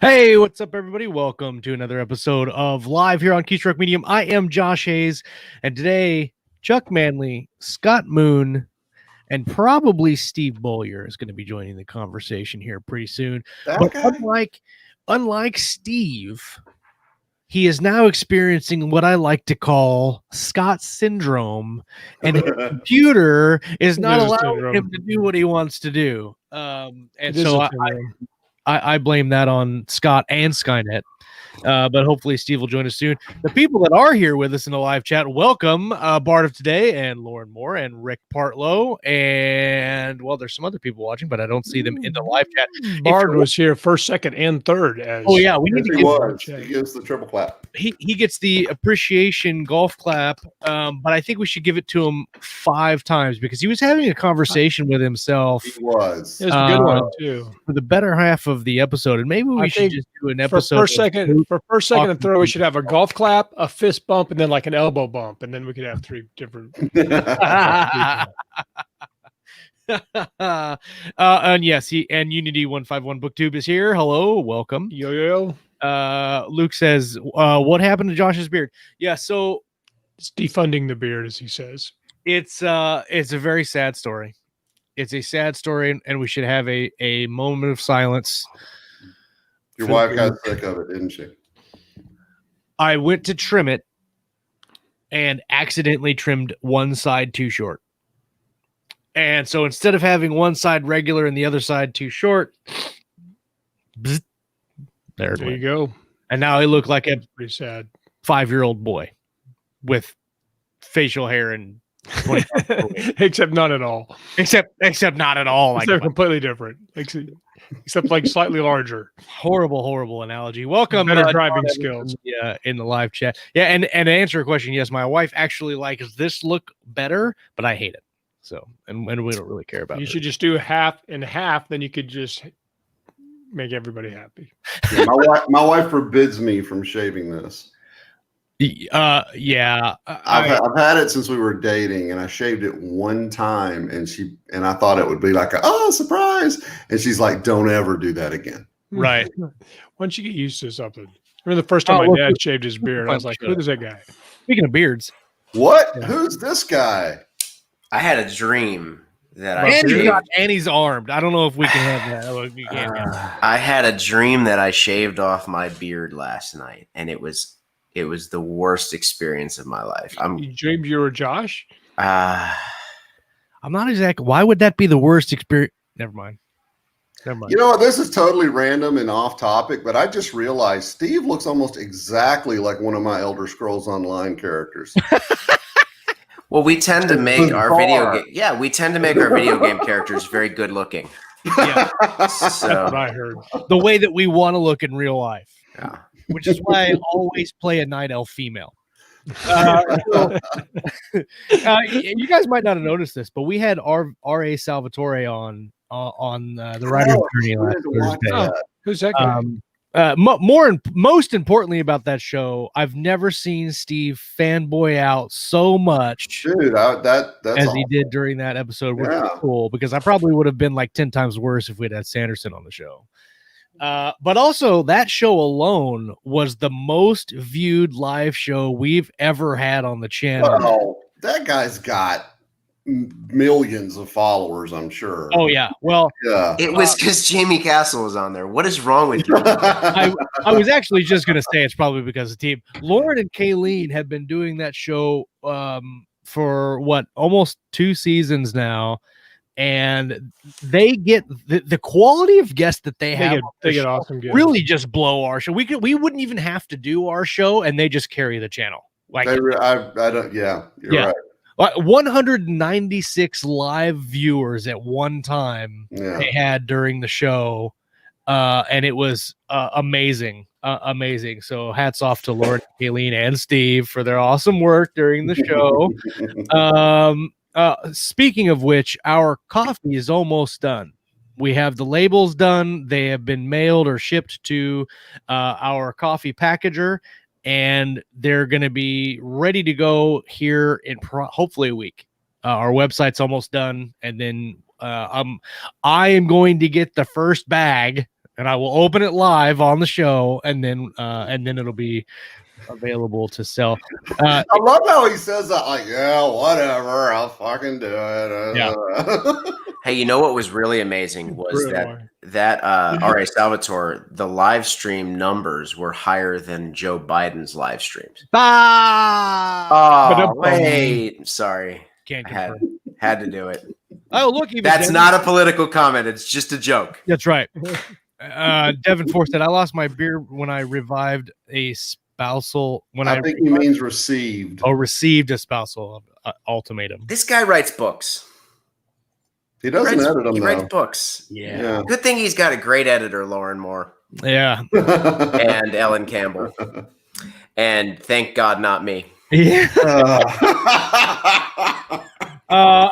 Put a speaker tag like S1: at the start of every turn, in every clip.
S1: Hey, what's up, everybody? Welcome to another episode of Live here on Keystroke Medium. I am Josh Hayes, and today, Chuck Manley, Scott Moon, and probably Steve Beaulieu is going to be joining the conversation here pretty soon. But unlike Steve, he is now experiencing what I like to call Scott syndrome, and his computer is not allowing him to do what he wants to do. And so I blame that on Scott and Skynet. But hopefully Steve will join us soon. The people that are here with us in the live chat, welcome Bart of Today and Lauren Moore and Rick Partlow. And, well, there's some other people watching, but I don't see them in the live chat.
S2: Bart was here first, second, and third.
S1: Oh, yeah. We need to
S3: He gives the triple clap.
S1: He gets the appreciation golf clap, but I think we should give it to him 5 times because he was having a conversation with himself.
S3: He was.
S2: It was a good one, too.
S1: For the better half of the episode. And maybe we should just do an episode.
S2: For first, second, and third, we should have a golf clap, a fist bump, and then like an elbow bump. And then we could have 3 different.
S1: And yes, and Unity 151 BookTube is here. Hello, welcome.
S2: Yo.
S1: Luke says, what happened to Josh's beard? Yeah, so
S2: it's defunding the beard, as he says.
S1: It's a very sad story. It's a sad story, and we should have a moment of silence.
S3: Your wife got sick of it, didn't she?
S1: I went to trim it and accidentally trimmed one side too short. And so instead of having one side regular and the other side too short, bzz, there
S2: you go.
S1: And now I look like a
S2: pretty sad
S1: 5-year-old boy with facial hair and
S2: except not at all.
S1: Except not at all.
S2: They're completely different. Except like slightly larger.
S1: Horrible analogy. Welcome.
S2: Better driving skills.
S1: Yeah, in the live chat. Yeah, and to answer a question, yes, my wife actually likes this look better, but I hate it. So, and we don't really care about it.
S2: You should just do half and half, then you could just make everybody happy.
S3: Yeah, my wife forbids me from shaving this.
S1: Yeah.
S3: I've had it since we were dating, and I shaved it one time, and I thought it would be like surprise, and she's like, "Don't ever do that again."
S1: Right.
S2: Once you get used to something. I remember the first time my dad shaved his beard, I was like, "Who is that guy?"
S1: Speaking of beards,
S3: what? Yeah. Who's this guy?
S4: I had a dream that
S1: and he's armed. I don't know if we can have that. We can't
S4: I had a dream that I shaved off my beard last night, and it was the worst experience of my life.
S2: You dreamed you were Josh?
S1: I'm not exactly. Why would that be the worst experience? Never mind.
S3: You know what? This is totally random and off topic, but I just realized Steve looks almost exactly like one of my Elder Scrolls Online characters.
S4: Well, we tend to make our video game. Yeah, we tend to make our video game characters very good looking.
S1: Yeah,
S4: so
S2: that's what I heard.
S1: The way that we want to look in real life.
S4: Yeah.
S1: Which is why I always play a night elf female. You guys might not have noticed this, but we had R.A. Salvatore on the writer's journey last Thursday.
S2: Who's that guy?
S1: Most importantly about that show, I've never seen Steve fanboy out so much,
S3: dude. That's
S1: as he did during that episode, which was cool because I probably would have been like 10 times worse if we'd had Sanderson on the show. But also that show alone was the most viewed live show we've ever had on the channel.
S3: Oh, that guy's got millions of followers, I'm sure.
S1: Oh yeah. Well,
S3: yeah.
S4: It was because Jamie Castle was on there. What is wrong with you?
S1: I was actually just going to say it's probably because of the team. Lauren and Kayleen have been doing that show for almost 2 seasons now. And they get the quality of guests that they have.
S2: They get awesome guests.
S1: Really just blow our show. We wouldn't even have to do our show, and they just carry the channel. Like
S3: I don't. Yeah, you're right.
S1: 196 live viewers at one time they had during the show, and it was amazing. Amazing. So hats off to Lauren, Kayleen, and Steve for their awesome work during the show. Speaking of which, our coffee is almost done. We have the labels done. They have been mailed or shipped to our coffee packager, and they're going to be ready to go here in hopefully a week. Our website's almost done, and then I am going to get the first bag and I will open it live on the show, and then it'll be available to sell.
S3: I love how he says that, like, yeah, whatever, I'll fucking do it.
S1: Yeah.
S4: Hey, you know what was really amazing was
S2: Really?
S4: that R.A. Salvatore, the live stream numbers were higher than Joe Biden's live streams.
S1: Ah!
S4: Oh, wait. Sorry.
S1: Can't
S4: I
S1: confirm.
S4: had to do it.
S1: Oh, look, even
S4: That's
S1: Devin,
S4: not a political comment. It's just a joke.
S1: That's right. Devin Force said, I lost my beard when I revived a spousal. When
S3: I think he means received.
S1: received a spousal ultimatum.
S4: This guy writes books.
S3: He doesn't edit them,
S4: He
S3: though.
S4: writes books.
S1: Yeah.
S4: Good thing he's got a great editor, Lauren Moore.
S1: Yeah.
S4: And Ellen Campbell. And thank God, not me.
S1: Yeah.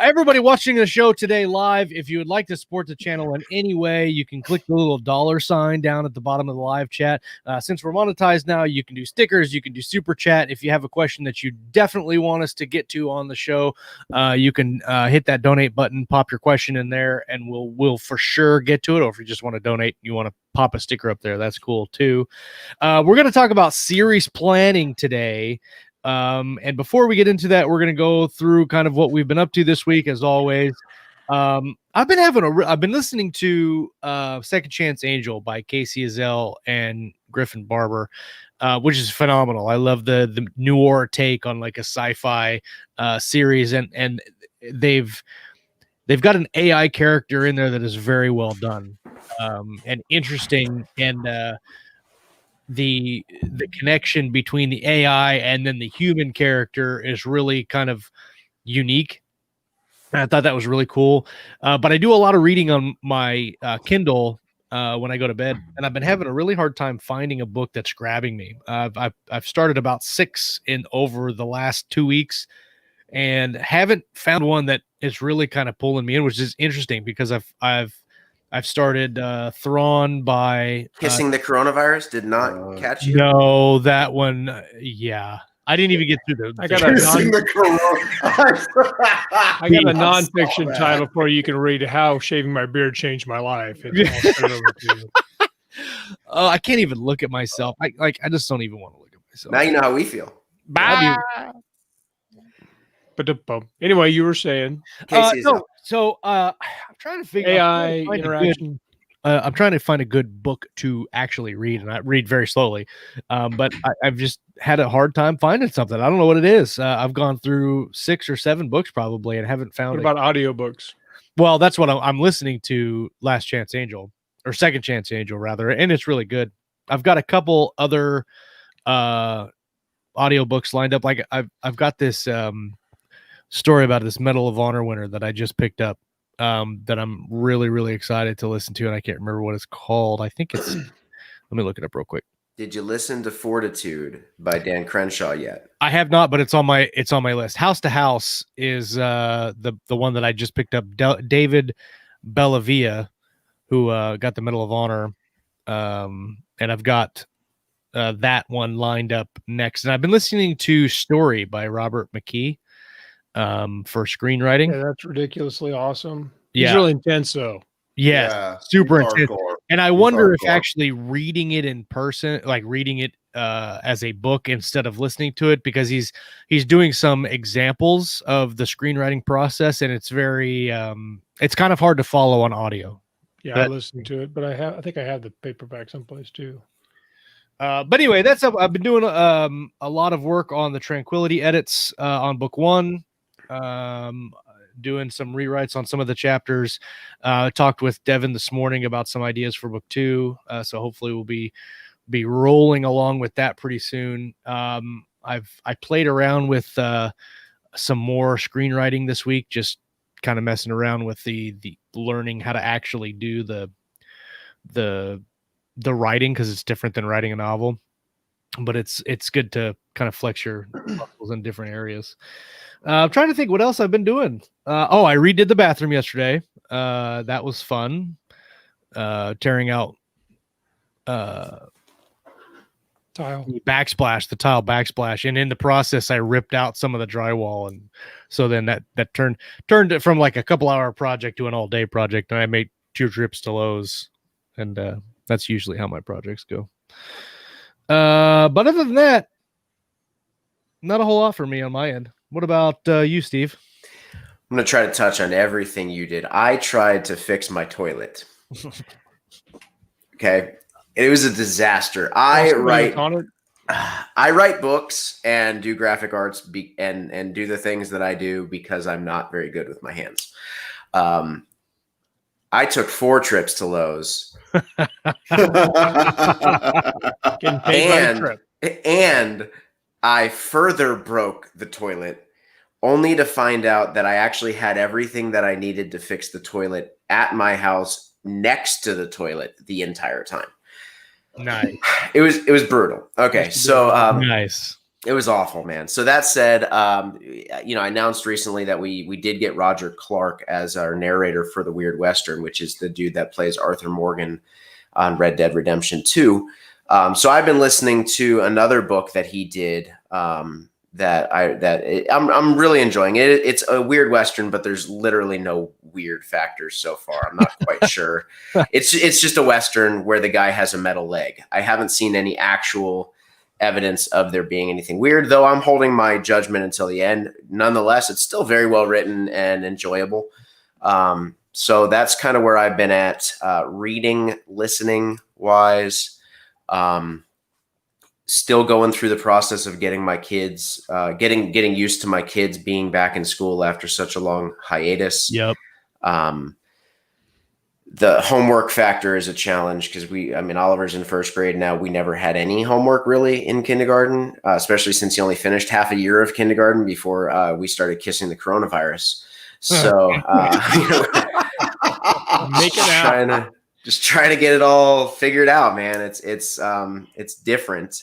S1: Everybody watching the show today live, if you would like to support the channel in any way, you can click the little $sign down at the bottom of the live chat. Since we're monetized now, you can do stickers, you can do super chat. If you have a question that you definitely want us to get to on the show, you can hit that donate button, pop your question in there, and we'll for sure get to it. Or if you just want to donate, you want to pop a sticker up there, that's cool too. We're going to talk about series planning today. And before we get into that, we're going to go through kind of what we've been up to this week, as always. I've been listening to Second Chance Angel by Casey Azell and Griffin Barber, which is phenomenal. I love the noir take on like a sci-fi series, and they've got an AI character in there that is very well done and interesting, and the connection between the AI and then the human character is really kind of unique. I thought that was really cool. But I do a lot of reading on my Kindle when I go to bed, and I've been having a really hard time finding a book that's grabbing me. I've started about 6 in over the last 2 weeks, and haven't found one that is really kind of pulling me in, which is interesting because I've started Thrawn by
S4: Kissing the Coronavirus did not catch you.
S1: No, that one. Yeah, I didn't even get through the.
S2: I got a I got a
S3: I saw
S2: nonfiction
S3: that.
S2: title for you. You can read How Shaving My Beard Changed My Life. I'll send it over to you.
S1: Oh, I can't even look at myself. I just don't even want to look at myself.
S4: Now you know how we feel.
S1: Bye.
S2: But anyway, you were saying
S4: Casey's up.
S1: So I'm trying to figure
S2: AI
S1: out
S2: interaction.
S1: I'm trying to find a good book to actually read, and I read very slowly. But I've just had a hard time finding something. I don't know what it is. I've gone through 6 or 7 books probably and haven't found
S2: What
S1: it.
S2: about audiobooks?
S1: Well, that's what I'm listening to. Last Chance Angel, or Second Chance Angel rather, and it's really good. I've got a couple other audiobooks lined up. Like I've got this story about this Medal of Honor winner that I just picked up that I'm really, really excited to listen to, and I can't remember what it's called. I think it's let me look it up real quick.
S4: Did you listen to Fortitude by Dan Crenshaw yet?
S1: I have not, but it's on my list. House to House is the one that I just picked up. David Bellavia, who got the Medal of Honor, and I've got that one lined up next. And I've been listening to Story by Robert McKee for screenwriting.
S2: Yeah, that's ridiculously awesome.
S1: Yeah.
S2: He's really intense, though.
S1: Yes,
S3: Yeah,
S1: super
S3: he's
S1: intense.
S3: hardcore.
S1: And I
S3: He's
S1: wonder if
S3: hardcore.
S1: actually reading it in person, like reading it as a book instead of listening to it, because he's doing some examples of the screenwriting process, and it's very it's kind of hard to follow on audio.
S2: Yeah, I listened to it, but I think I have the paperback someplace too.
S1: But anyway, that's up. I've been doing a lot of work on the Tranquility edits on book 1. Doing some rewrites on some of the chapters. Talked with Devin this morning about some ideas for book 2. So hopefully we'll be rolling along with that pretty soon. I played around with some more screenwriting this week, just kind of messing around with the learning how to actually do the writing, because it's different than writing a novel. But it's good to kind of flex your muscles in different areas. I'm trying to think what else I've been doing. I redid the bathroom yesterday. That was fun. Tearing out
S2: Tile.
S1: the tile backsplash, and in the process I ripped out some of the drywall, and so then that turned it from like a couple hour project to an all day project, and I made 2 trips to Lowe's and That's usually how my projects go. But other than that, not a whole lot for me on my end. What about you, Steve?
S4: I'm going to try to touch on everything you did. I tried to fix my toilet. Okay. It was a disaster. I write books and do graphic arts and do the things that I do because I'm not very good with my hands. I took 4 trips to Lowe's.
S2: Getting paid by the trip.
S4: And I further broke the toilet only to find out that I actually had everything that I needed to fix the toilet at my house next to the toilet the entire time.
S1: Nice.
S4: It was brutal. Okay. So
S1: nice.
S4: It was awful, man. So that said, I announced recently that we did get Roger Clark as our narrator for the Weird Western, which is the dude that plays Arthur Morgan on Red Dead Redemption 2. So I've been listening to another book that he did I'm really enjoying it. It's a weird Western, but there's literally no weird factors so far. I'm not quite sure. It's just a Western where the guy has a metal leg. I haven't seen any actual evidence of there being anything weird, though I'm holding my judgment until the end. Nonetheless, it's still very well written and enjoyable. So that's kind of where I've been at reading, listening wise. Still going through the process of getting my kids, getting used to my kids being back in school after such a long hiatus.
S1: Yep.
S4: The homework factor is a challenge because Oliver's in first grade now. We never had any homework really in kindergarten, especially since he only finished half a year of kindergarten before we started kissing the coronavirus. So,
S2: make it out.
S4: Just trying to get it all figured out, man. It's different.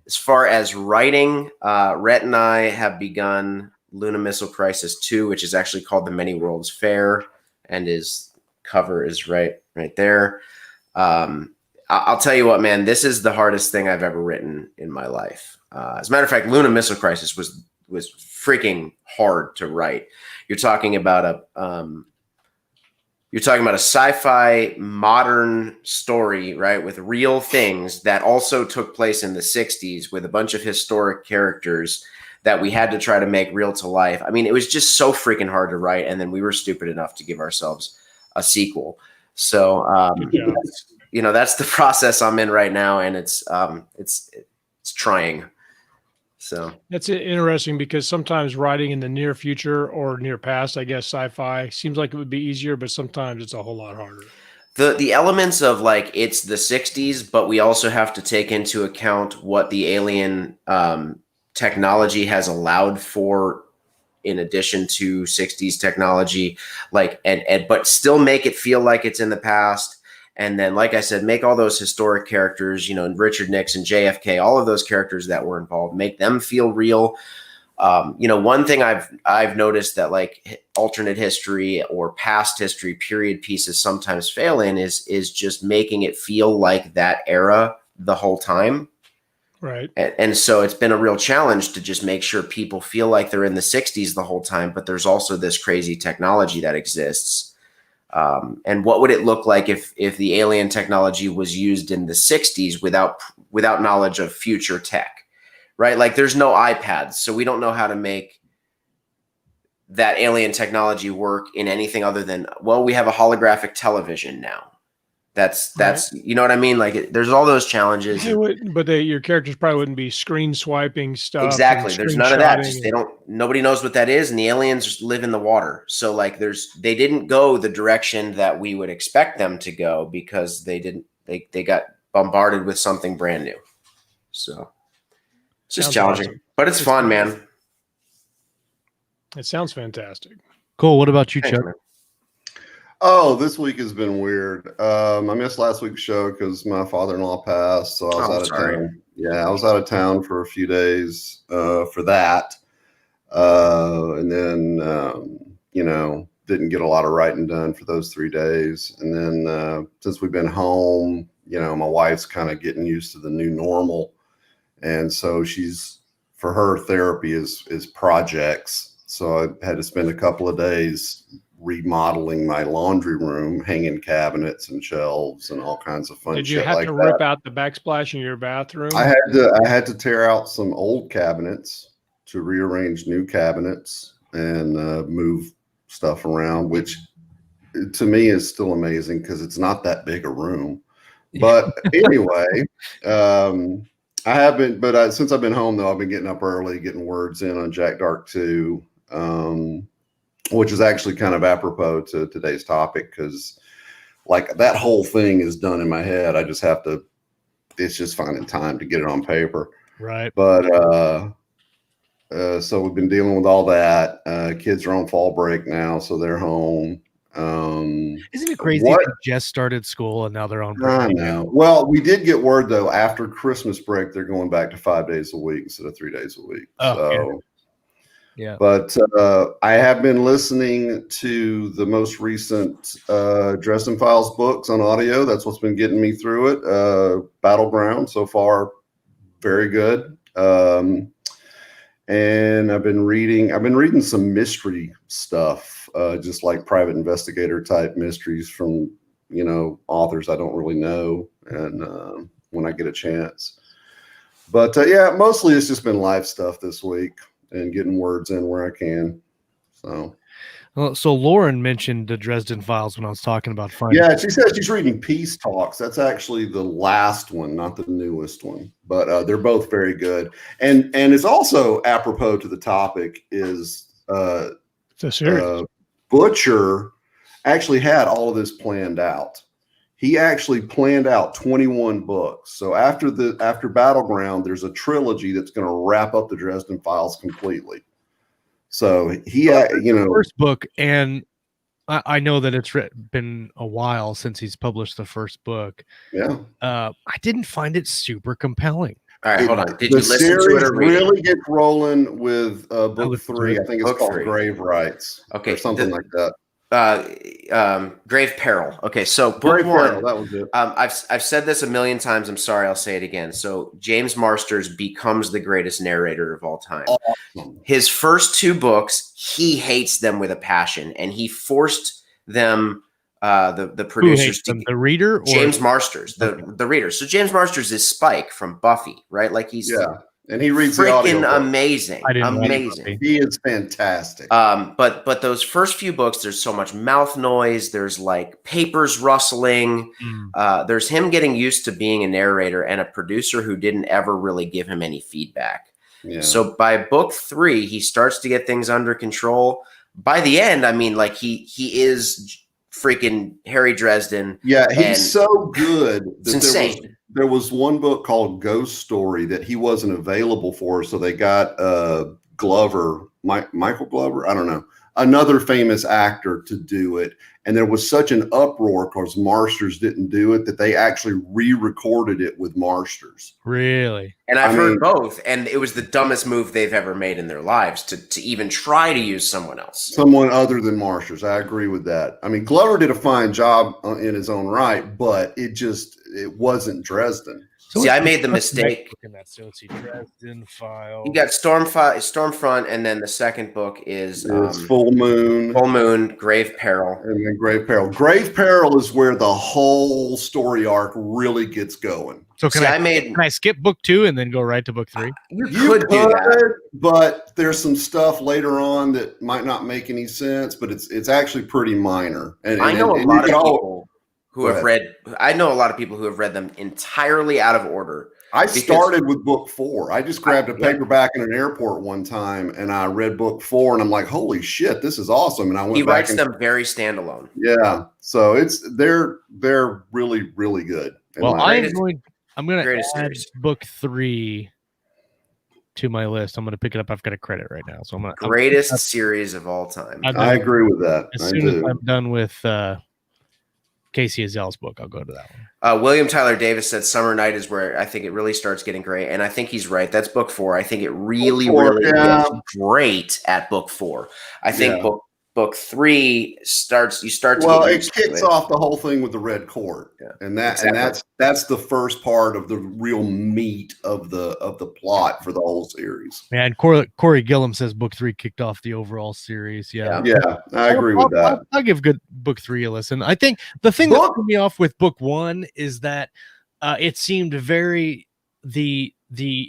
S4: As far as writing, Rhett and I have begun Luna Missile Crisis 2, which is actually called The Many Worlds Fair, and his cover is right there. I'll tell you what, man, this is the hardest thing I've ever written in my life. As a matter of fact, Luna Missile Crisis was freaking hard to write. You're talking about a sci-fi modern story, right, with real things that also took place in the 60s with a bunch of historic characters that we had to try to make real to life. I mean, it was just so freaking hard to write, and then we were stupid enough to give ourselves a sequel. So, that's the process I'm in right now, and it's trying. So
S2: that's interesting because sometimes writing in the near future or near past, I guess, sci-fi seems like it would be easier, but sometimes it's a whole lot harder.
S4: The elements of like it's the 60s, but we also have to take into account what the alien technology has allowed for in addition to 60s technology, like but still make it feel like it's in the past. And then, like I said, make all those historic characters, Richard Nixon, JFK, all of those characters that were involved, make them feel real. One thing I've noticed that like alternate history or past history period pieces sometimes fail in is just making it feel like that era the whole time.
S2: Right.
S4: And so it's been a real challenge to just make sure people feel like they're in the 60s the whole time, but there's also this crazy technology that exists. And what would it look like if the alien technology was used in the 60s without knowledge of future tech, right? Like there's no iPads, so we don't know how to make that alien technology work in anything other than, well, we have a holographic television now. That's right. You know what I mean? Like there's all those challenges.
S2: But your characters probably wouldn't be screen swiping stuff.
S4: Exactly. There's none of that. Just nobody knows what that is. And the aliens just live in the water. So like they didn't go the direction that we would expect them to go because they got bombarded with something brand new. So it's just challenging, awesome. But it's fun, man.
S2: It sounds fantastic.
S1: Cool. What about you, Chuck?
S3: Man. Oh, this week has been weird. I missed last week's show because my father-in-law passed, so I was out of town. Yeah, I was out of town for a few days for that, and then didn't get a lot of writing done for those 3 days. And then since we've been home, my wife's kind of getting used to the new normal, and so for her therapy is projects. So I had to spend a couple of days remodeling my laundry room, hanging cabinets and shelves and all kinds of fun
S2: Did you
S3: shit
S2: have
S3: like
S2: to
S3: that.
S2: rip out the backsplash in your bathroom?
S3: I had to tear out some old cabinets to rearrange new cabinets and move stuff around, which to me is still amazing because it's not that big a room. But anyway, I have been, but since I've been home though, I've been getting up early, getting words in on Jack Dark 2, which is actually kind of apropos to today's topic because like that whole thing is done in my head. I just have to, it's just finding time to get it on paper.
S1: Right.
S3: But so we've been dealing with all that. Kids are on fall break now, so they're home.
S1: Isn't it crazy
S3: what?
S1: they just started school and now they're on break?
S3: I know. Well, we did get word though, after Christmas break, they're going back to 5 days a week instead of 3 days a week.
S1: Oh,
S3: so
S1: yeah.
S3: But I have been listening to the most recent Dresden Files books on audio. That's what's been getting me through it. Battleground so far, very good. And I've been reading some mystery stuff, just like private investigator type mysteries from, authors I don't really know. And when I get a chance, but yeah, mostly it's just been live stuff this week and getting words in where I can. So
S1: Lauren mentioned the Dresden Files when I was talking about finding.
S3: Yeah, she said she's reading Peace Talks. That's actually the last one, not the newest one. But they're both very good. And it's also apropos to the topic is Butcher actually had all of this planned out. He actually planned out 21 books. So after Battleground, there's a trilogy that's going to wrap up the Dresden Files completely. So he,
S1: the first book, and I know that it's been a while since he's published the first book.
S3: Yeah,
S1: I didn't find it super compelling.
S4: All right, hold on. Did
S3: you
S4: listen to it or read
S3: really
S4: it?
S3: get rolling with book 3? I think it's
S4: book
S3: called
S4: 3.
S3: Grave Rights.
S4: Okay,
S3: or something like that.
S4: Grave Peril. Okay, so book
S3: Grave
S4: 1.
S3: Peril, that was it.
S4: I've said this a million times. I'm sorry, I'll say it again. So James Marsters becomes the greatest narrator of all time.
S3: Awesome.
S4: His first 2 books, he hates them with a passion, and he forced them. The producers,
S1: the reader, or
S4: James Marsters, the reader. So James Marsters is Spike from Buffy, right? Like he's
S3: and he reads
S4: freaking
S3: the
S4: amazing. Amazing.
S3: He is fantastic.
S4: But those first few books, there's so much mouth noise. There's like papers rustling. There's him getting used to being a narrator and a producer who didn't ever really give him any feedback.
S3: Yeah.
S4: So by book 3, he starts to get things under control. By the end, I mean, like he is freaking Harry Dresden.
S3: Yeah, he's so good.
S4: It's insane.
S3: There was one book called Ghost Story that he wasn't available for, so they got Glover, Michael Glover, I don't know, another famous actor to do it. And there was such an uproar because Marsters didn't do it that they actually re-recorded it with Marsters.
S1: Really?
S4: And I've heard both, and it was the dumbest move they've ever made in their lives to even try to use someone else.
S3: Someone other than Marsters. I agree with that. I mean, Glover did a fine job in his own right, but it wasn't Dresden.
S4: See, I made the mistake.
S1: So let's see, Dresden Files.
S4: You got Stormfront, and then the second book is
S3: Full Moon,
S4: Grave Peril.
S3: And then Grave Peril. Grave Peril is where the whole story arc really gets going.
S1: So can I skip book 2 and then go right to book 3?
S4: You could do that,
S3: but there's some stuff later on that might not make any sense, but it's actually pretty minor. And
S4: I know a lot of people who have read. I know a lot of people who have read them entirely out of order.
S3: I started with book 4. I just grabbed a paperback in an airport one time, and I read book 4, and I'm like, "Holy shit, this is awesome!" And I went.
S4: He writes them very standalone.
S3: Yeah, so they're really really good.
S1: Well, I'm going to add book 3 to my list. I'm going to pick it up. I've got a credit right now, so
S4: greatest series of all time.
S3: I agree with that.
S1: As soon as I'm done with Casey Azel's book, I'll go to that one.
S4: William Tyler Davis said Summer Night is where I think it really starts getting great, and I think he's right. That's book 4. I think it really gets great at book 4. I think book 3 starts. You start to
S3: Well,
S4: get
S3: it
S4: used to
S3: kicks off the whole thing with the red court, and that's the first part of the real meat of the plot for the whole series.
S1: Man, Corey Gillum says book 3 kicked off the overall series. Yeah,
S3: I agree with that.
S1: I'll give book 3 a listen. I think the thing that threw me off with book 1 is that it seemed very the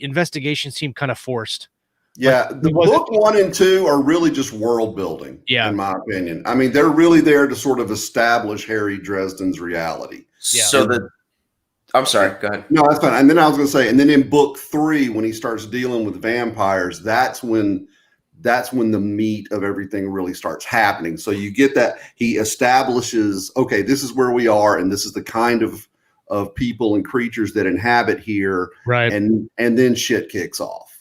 S1: investigation seemed kind of forced.
S3: Yeah, the book 1 and 2 are really just world building, in my opinion. I mean, they're really there to sort of establish Harry Dresden's reality.
S4: Yeah. So I'm sorry, go ahead.
S3: No, that's fine. And then I was going to say, and then in book 3, when he starts dealing with vampires, that's when the meat of everything really starts happening. So you get that he establishes, okay, this is where we are, and this is the kind of people and creatures that inhabit here,
S1: right?
S3: And then shit kicks off.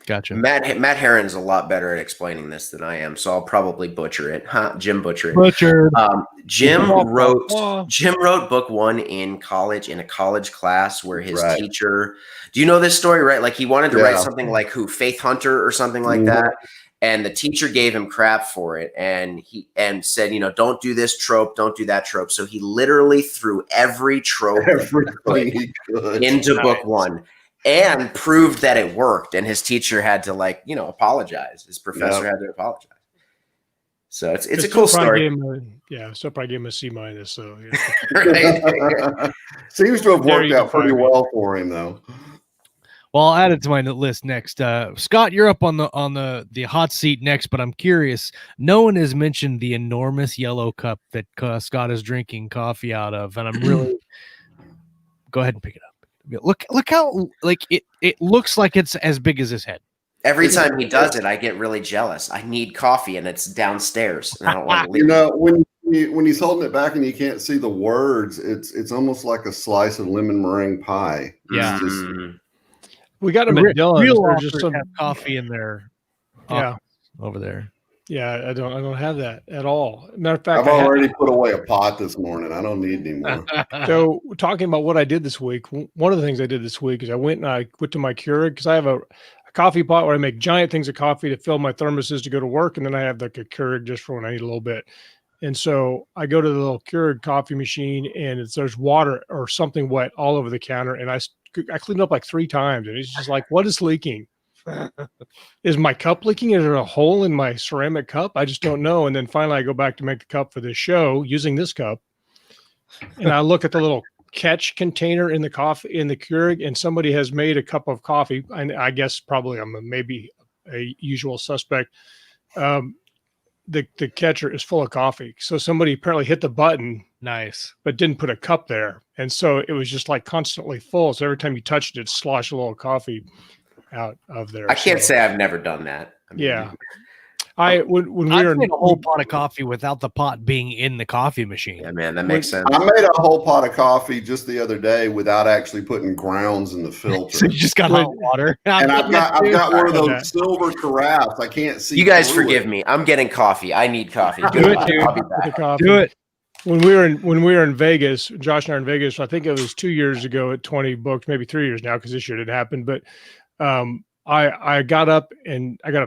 S1: Gotcha.
S4: Matt Herron's a lot better at explaining this than I am, so I'll probably butcher it. Jim butcher it.
S1: Butchered.
S4: Jim wrote book 1 in college, in a college class where his teacher. Do you know this story? Right, like he wanted to write something like Faith Hunter or something like that, and the teacher gave him crap for it, and said, don't do this trope, don't do that trope. So he literally threw every trope into book 1. And proved that it worked, and his teacher had to apologize. His professor had to apologize. So it's a cool story.
S2: So probably gave him a C-. So
S4: right.
S3: Seems to have worked out pretty well for him, though.
S1: Well, I'll add it to my list next. Scott, you're up on the hot seat next, but I'm curious. No one has mentioned the enormous yellow cup that Scott is drinking coffee out of, and I'm really go ahead and pick it up. Look how it looks like it's as big as his head.
S4: Every time he does it, I get really jealous. I need coffee, and it's downstairs, and I don't want to leave.
S3: When he's holding it back and you can't see the words, it's almost like a slice of lemon meringue pie.
S1: Yeah,
S2: we got them at Dylan's.
S1: Real authors have coffee in there. Over there.
S2: Yeah, I don't have that at all. Matter of fact,
S3: I've already put away a pot this morning. I don't need any more.
S2: So talking about what I did this week, one of the things I did this week is I went to my Keurig, because I have a coffee pot where I make giant things of coffee to fill my thermoses to go to work, and then I have a Keurig just for when I need a little bit. And so I go to the little Keurig coffee machine, and there's water or something wet all over the counter, and I cleaned up like 3 times, and it's just like, what is leaking? Is my cup leaking? Is there a hole in my ceramic cup? I just don't know. And then finally I go back to make the cup for this show using this cup, and I look at the little catch container in the Keurig, and somebody has made a cup of coffee, and I guess probably I'm maybe a usual suspect. The catcher is full of coffee, so somebody apparently hit the button, but didn't put a cup there, and so it was just like constantly full. So every time you touched it, sloshed a little coffee out of there.
S4: I can't say I've never done that.
S1: When we made a whole pot of coffee without the pot being in the coffee machine.
S4: Yeah, man, that makes sense.
S3: I made a whole pot of coffee just the other day without actually putting grounds in the filter.
S1: So you just got hot water.
S3: And I've got one of those silver carafes. I can't see.
S4: You guys forgive me. I'm getting coffee. I need coffee.
S2: Do it, dude. Do it. When we were in Vegas, Josh and I were in Vegas, I think it was 2 years ago at 20 books, maybe 3 years now, because this year it happened. But I got up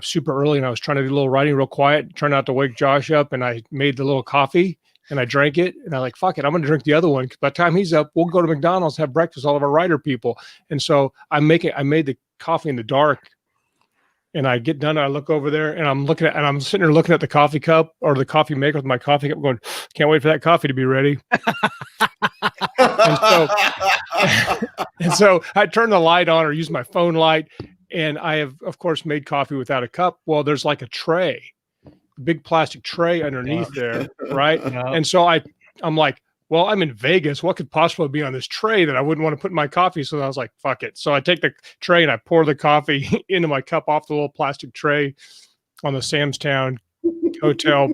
S2: super early, and I was trying to do a little writing real quiet, trying not to wake Josh up. And I made the little coffee, and I drank it, and I fuck it, I'm going to drink the other one. 'Cause by the time he's up, we'll go to McDonald's, have breakfast, all of our writer people. And so I made the coffee in the dark, and I get done, and I look over there, and I'm sitting there looking at the coffee cup or the coffee maker with my coffee cup, going, can't wait for that coffee to be ready. and so I turned the light on, or used my phone light, and I have, of course, made coffee without a cup. Well, there's like a tray, a big plastic tray underneath there, right? And so I'm like, well, I'm in Vegas. What could possibly be on this tray that I wouldn't want to put in my coffee? So I was like, fuck it. So I take the tray and I pour the coffee into my cup off the little plastic tray on the Sam's Town hotel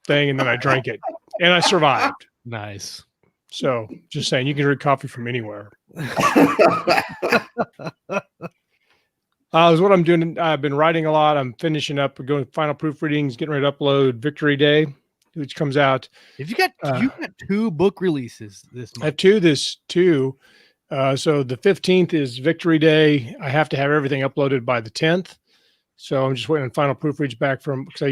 S2: thing, and then I drank it, and I survived.
S1: Nice.
S2: So just saying, you can drink coffee from anywhere. Is what I'm doing. I've been writing a lot. I'm finishing up, going final proofreadings, getting ready to upload Victory Day, which comes out.
S1: If you got 2 book releases this month.
S2: I have two. So the 15th is Victory Day. I have to have everything uploaded by the 10th. So I'm just waiting on final proofreads back from, because I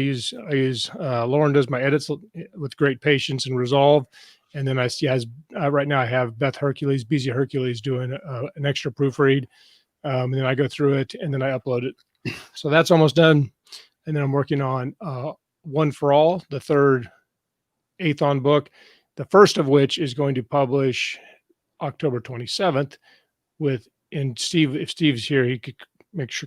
S2: use Lauren does my edits with great patience and resolve. And then right now I have Beth Hercules, BZ Hercules doing an extra proofread. And then I go through it and then I upload it. So that's almost done. And then I'm working on One for All, the third Aethon book, the first of which is going to publish October 27th and Steve, if Steve's here, he could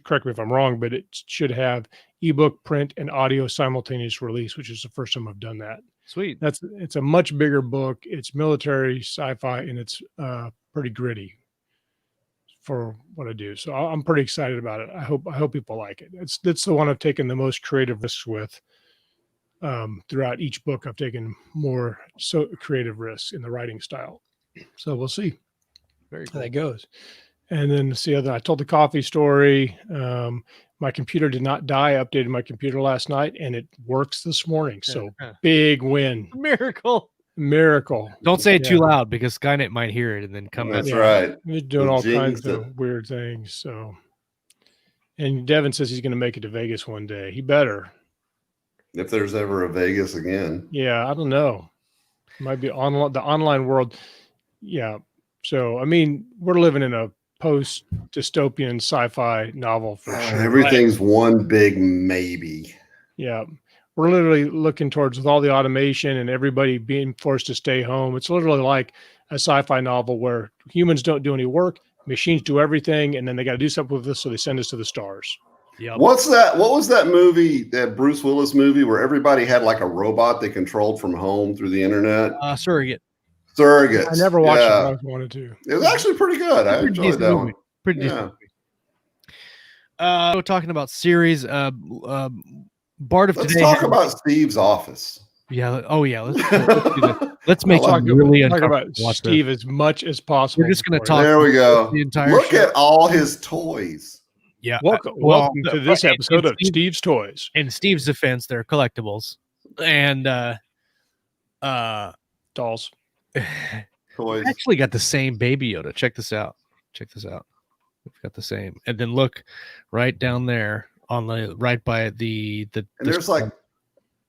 S2: correct me if I'm wrong, but it should have ebook, print, and audio simultaneous release, which is the first time I've done that.
S1: Sweet.
S2: It's a much bigger book. It's military sci-fi and it's pretty gritty for what I do. So I'm pretty excited about it. I hope people like it. It's the one I've taken the most creative risks with. Throughout each book, I've taken more creative risks in the writing style. So we'll see how that goes. And then I told the coffee story. My computer did not die. I updated my computer last night and it works this morning. So big win.
S1: Miracle. Don't say it too loud because Skynet might hear it and then come back.
S3: That's right.
S2: We're doing all kinds of weird things. So, and Devin says he's going to make it to Vegas one day. He better.
S3: If there's ever a Vegas again.
S2: Yeah, I don't know. Might be the online world. Yeah. So, I mean, we're living in a post-dystopian sci-fi novel for sure.
S3: Everything's one big maybe.
S2: Yeah. We're literally looking towards, with all the automation and everybody being forced to stay home, it's literally like a sci-fi novel where humans don't do any work, machines do everything, and then they got to do something with us, so they send us to the stars.
S1: Yep.
S3: What was that movie, that Bruce Willis movie where everybody had like a robot they controlled from home through the internet?
S1: Surrogate.
S3: Surrogates.
S2: I never watched it, but I wanted to.
S3: It was actually pretty good. I enjoyed that one.
S1: Pretty decent. We're talking about series. Bart of
S3: Let's
S1: today.
S3: talk about Steve's office.
S1: Yeah. Oh, yeah. Let's do that. Let's make it really
S2: talk about Steve as much as possible.
S1: We're just going to talk.
S3: There we go.
S1: The entire
S3: Look
S1: show.
S3: at all his toys.
S1: Yeah.
S2: Welcome to this episode of Steve's Toys.
S1: In Steve's defense, they're collectibles and
S2: dolls.
S3: Toys.
S1: I actually got the same Baby Yoda. Check this out. We've got the same. And then look right down there on the right by the
S3: and there's like,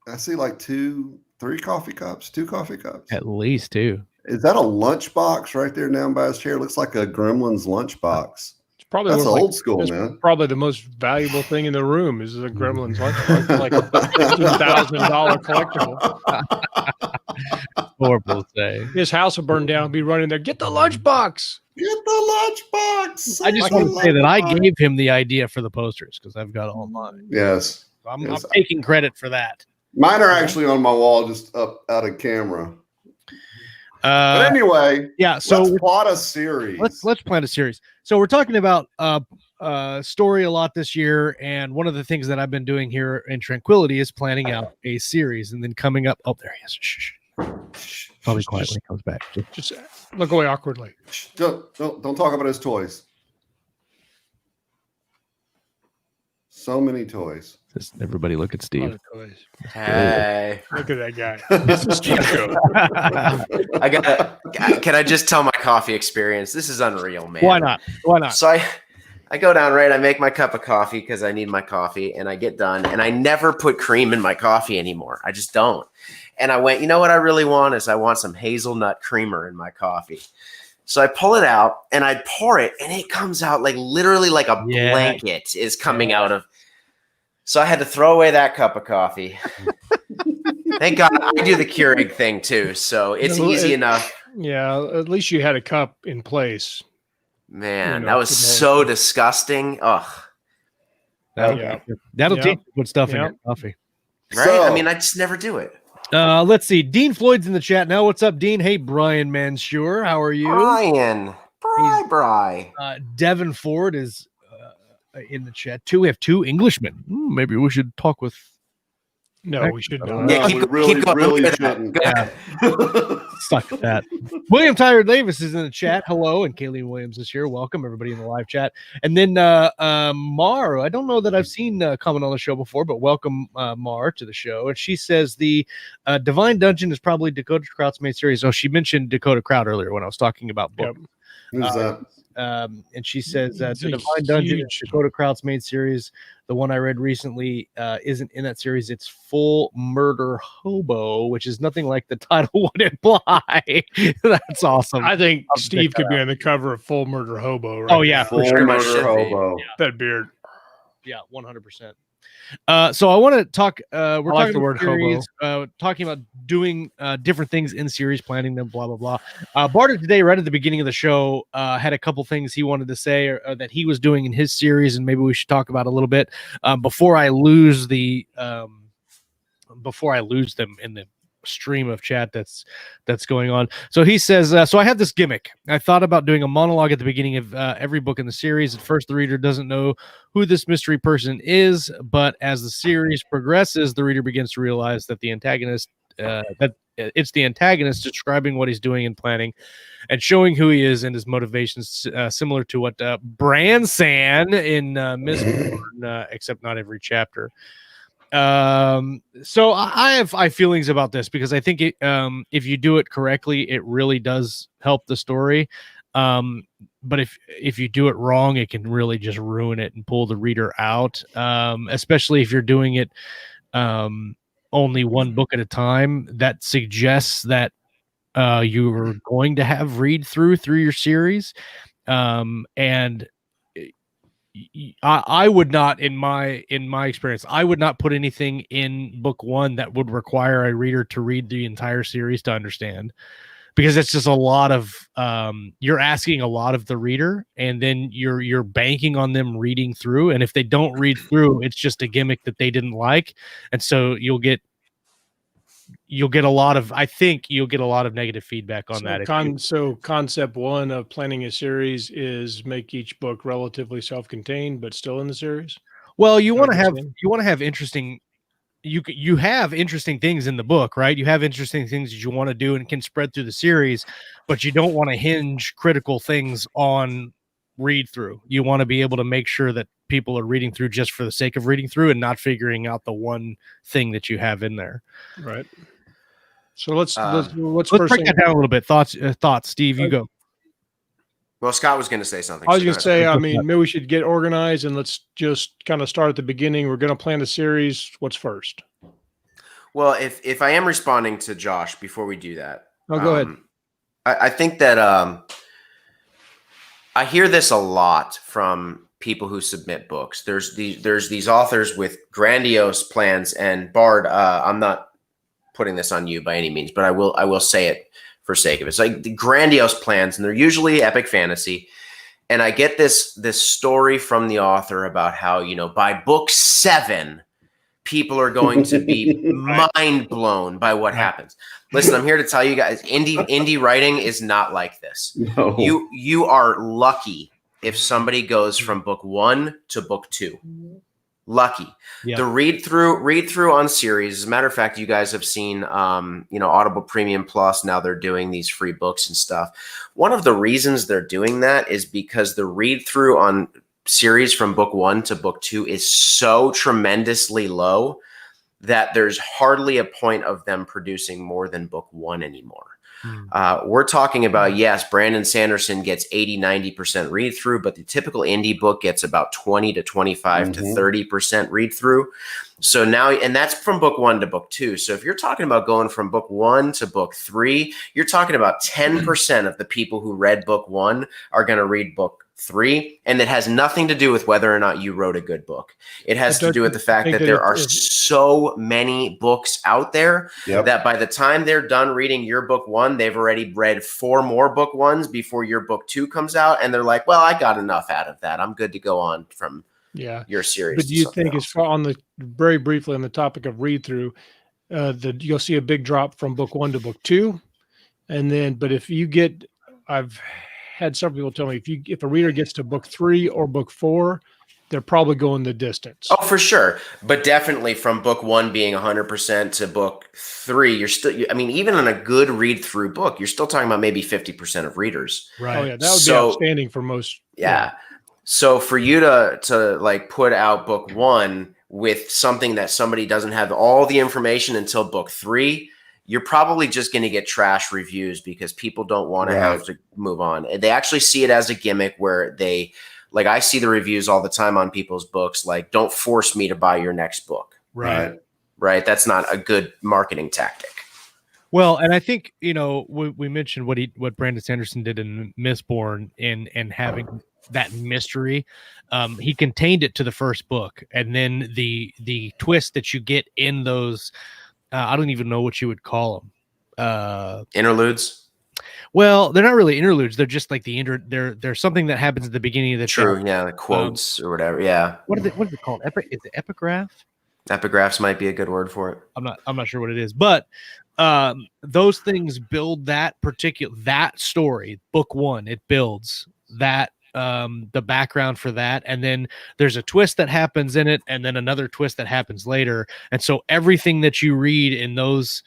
S3: I see like 2 coffee cups.
S1: At least 2.
S3: Is that a lunchbox right there down by his chair? It looks like a Gremlin's lunchbox.
S2: Probably
S3: that's old school, man.
S2: Probably the most valuable thing in the room is a Gremlin's lunchbox, like a $15,000 collectible.
S1: Horrible to say.
S2: His house will burn down. Be running there. Get the lunchbox.
S3: Get the lunchbox.
S1: I just want to say that I gave him the idea for the posters because I've got all mine.
S3: Yes.
S1: I'm taking credit for that.
S3: Mine are actually on my wall, just up out of camera. But anyway,
S1: yeah. So
S3: let's plot a series.
S1: Let's plan a series. So we're talking about story a lot this year, and one of the things that I've been doing here in Tranquility is planning out a series, and then coming up. Oh, there he is. Shh. Probably quiet when he comes back.
S2: Just look away awkwardly.
S3: Don't talk about his toys. So many toys.
S1: Just everybody look at Steve.
S4: Hey,
S2: look at that guy. This is Steve show.
S4: Can I just tell my coffee experience? This is unreal, man.
S1: Why not?
S4: So I go down, right? I make my cup of coffee because I need my coffee, and I get done, and I never put cream in my coffee anymore. I just don't. And I went, you know what I really want is I want some hazelnut creamer in my coffee. So I pull it out and I pour it, and it comes out like literally like a blanket is coming out of. So I had to throw away that cup of coffee. Thank God I do the Keurig thing too, so it's easy enough.
S2: Yeah, at least you had a cup in place.
S4: Man, that was so disgusting. Ugh.
S1: That'll teach you good stuff in your coffee.
S4: Right? So, I mean, I just never do it.
S1: Let's see. Dean Floyd's in the chat now. What's up, Dean? Hey, Brian Mansure. How are you?
S4: Bri.
S1: Devin Ford is in the chat too. We have 2 Englishmen. Maybe we should talk with.
S2: No, we should not.
S3: Yeah, keep going. Really shouldn't.
S1: Stuck with that. William Tyler Davis is in the chat. Hello, and Kayleen Williams is here. Welcome everybody in the live chat. And then Mar, I don't know that I've seen comment on the show before, but welcome Mar to the show. And she says the Divine Dungeon is probably Dakota Kraut's main series. Oh, she mentioned Dakota Kraut earlier when I was talking about book.
S3: Yep. Who's that?
S1: and she says the
S2: It's a
S1: Divine Dungeon is
S2: huge-
S1: Dakota Kraut's main series. The one I read recently isn't in that series. It's Full Murder Hobo, which is nothing like the title would imply. That's awesome.
S2: I think
S1: I'll
S2: Steve
S1: check
S2: could
S1: that
S2: be on the cover of Full Murder Hobo. Right
S1: Oh, yeah,
S2: now.
S1: for
S3: Full
S1: sure.
S4: much
S3: murder
S4: should be.
S3: hobo.
S2: That beard.
S1: Yeah, 100%. So I want to talk. We're
S2: I like
S1: talking
S2: the
S1: about
S2: word
S1: series, talking about doing different things in series, planning them, blah blah blah. Barter today, right at the beginning of the show, had a couple things he wanted to say or that he was doing in his series, and maybe we should talk about a little bit before I lose them in the stream of chat that's going on. So he says, so I have this gimmick. I thought about doing a monologue at the beginning of every book in the series. At first, the reader doesn't know who this mystery person is, but as the series progresses, the reader begins to realize that the antagonist that it's the antagonist describing what he's doing and planning and showing who he is and his motivations, similar to what Branson in Mistborn, except not every chapter. So I have feelings about this because I think if you do it correctly, it really does help the story. But if you do it wrong, it can really just ruin it and pull the reader out. Especially if you're doing it only one book at a time. That suggests that you are going to have read through your series, and I would not, in my experience, I would not put anything in book one that would require a reader to read the entire series to understand, because it's just a lot of you're asking a lot of the reader, and then you're banking on them reading through, and if they don't read through, it's just a gimmick that they didn't like, and so you'll get a lot of, I think you'll get a lot of negative feedback on that.
S2: So concept one of planning a series is make each book relatively self-contained, but still in the series.
S1: Well, you want to have interesting. You have interesting things in the book, right? You have interesting things that you want to do and can spread through the series, but you don't want to hinge critical things on read through. You want to be able to make sure that people are reading through just for the sake of reading through and not figuring out the one thing that you have in there.
S2: Right. So let's
S1: break that down a little bit. Thoughts, Steve, you go.
S4: Well, Scott was going to say something.
S2: I was going to say, I mean, maybe we should get organized and let's just kind of start at the beginning. We're going to plan the series. What's first?
S4: Well, if I am responding to Josh before we do that,
S2: go ahead.
S4: I think that I hear this a lot from people who submit books. There's these authors with grandiose plans, and Bard, I'm not putting this on you by any means, but I will say it for sake of it. It's like the grandiose plans, and they're usually epic fantasy. And I get this story from the author about how, by book 7, people are going to be mind blown by what happens. Listen, I'm here to tell you guys, indie writing is not like this.
S3: No.
S4: You are lucky if somebody goes from book 1 to book 2. Lucky. Yeah. The read through on series. As a matter of fact, you guys have seen, Audible Premium Plus. Now they're doing these free books and stuff. One of the reasons they're doing that is because the read through on series from book 1 to book 2 is so tremendously low that there's hardly a point of them producing more than book 1 anymore. We're talking about, yes, Brandon Sanderson gets 80-90% read through, but the typical indie book gets about 20 to 25 to 30% read through. So now, and that's from book 1 to book 2. So if you're talking about going from book 1 to book 3, you're talking about 10% of the people who read book 1 are going to read book 3, and it has nothing to do with whether or not you wrote a good book. It has to do with the fact that there are so many books out there that by the time they're done reading your book 1, they've already read 4 more book 1s before your book 2 comes out, and they're like, well, I got enough out of that. I'm good to go on from your series.
S2: But do you think, as far on the very briefly on the topic of read through, you'll see a big drop from book 1 to book 2, and then, but if you get, I've had several people tell me if a reader gets to book 3 or book 4, they're probably going the distance.
S4: Oh, for sure. But definitely from book 1 being 100% to book 3, you're still, even in a good read through book, you're still talking about maybe 50% of readers.
S2: Right. Oh yeah. That would be outstanding for most.
S4: Yeah. So for you to like put out book 1 with something that somebody doesn't have all the information until book 3, you're probably just going to get trash reviews because people don't want to
S3: Right.
S4: have to move on. They actually see it as a gimmick where they, like, I see the reviews all the time on people's books, like, don't force me to buy your next book.
S3: Right.
S4: Right. That's not a good marketing tactic.
S1: Well, and I think, you know, we mentioned what Brandon Sanderson did in Mistborn and having that mystery. He contained it to the first book, and then the twist that you get in those, I don't even know what you would call them.
S4: Interludes.
S1: Well, they're not really interludes. They're just like there's something that happens at the beginning of the
S4: True.
S1: chapter.
S4: Yeah. Like quotes or whatever. Yeah.
S1: What is it called? Is it epigraph?
S4: Epigraphs might be a good word for it.
S1: I'm not sure what it is, but those things build that story. Book one, it builds that the background for that, and then there's a twist that happens in it, and then another twist that happens later, and so everything that you read in those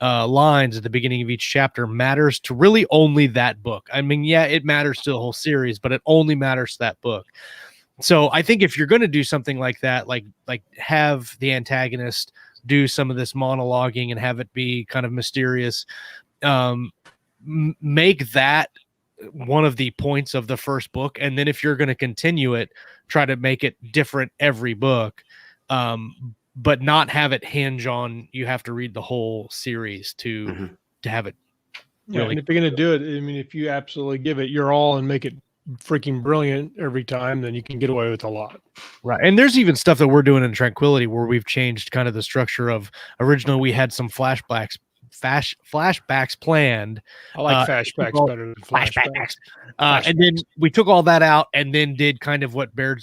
S1: lines at the beginning of each chapter matters to really only that book. I mean, yeah, it matters to the whole series, but it only matters to that book. So I think if you're going to do something like that, like have the antagonist do some of this monologuing and have it be kind of mysterious, make that one of the points of the first book. And then if you're going to continue it, try to make it different every book, but not have it hinge on you have to read the whole series to have it.
S2: Really, and if you're going to do it, I mean, if you absolutely give it your all and make it freaking brilliant every time, then you can get away with a lot.
S1: Right. And there's even stuff that we're doing in Tranquility where we've changed kind of the structure of originally we had some flashbacks planned.
S2: I like flashbacks better than flashbacks.
S1: And then we took all that out and then did kind of what Berta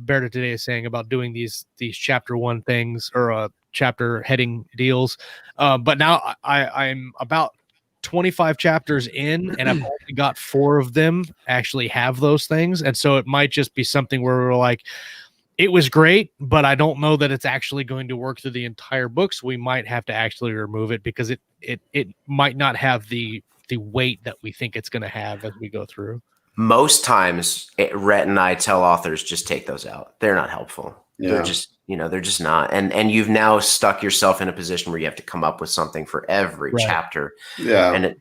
S1: today is saying about doing these chapter one things or chapter heading deals. But now I'm about 25 chapters in, and I've only got 4 of them actually have those things. And so it might just be something where we're like, it was great, but I don't know that it's actually going to work through the entire book. So we might have to actually remove it because it might not have the weight that we think it's going to have as we go through.
S4: Most times, Rhett and I tell authors, just take those out. They're not helpful. Yeah. They're just not. And you've now stuck yourself in a position where you have to come up with something for every chapter. Yeah. And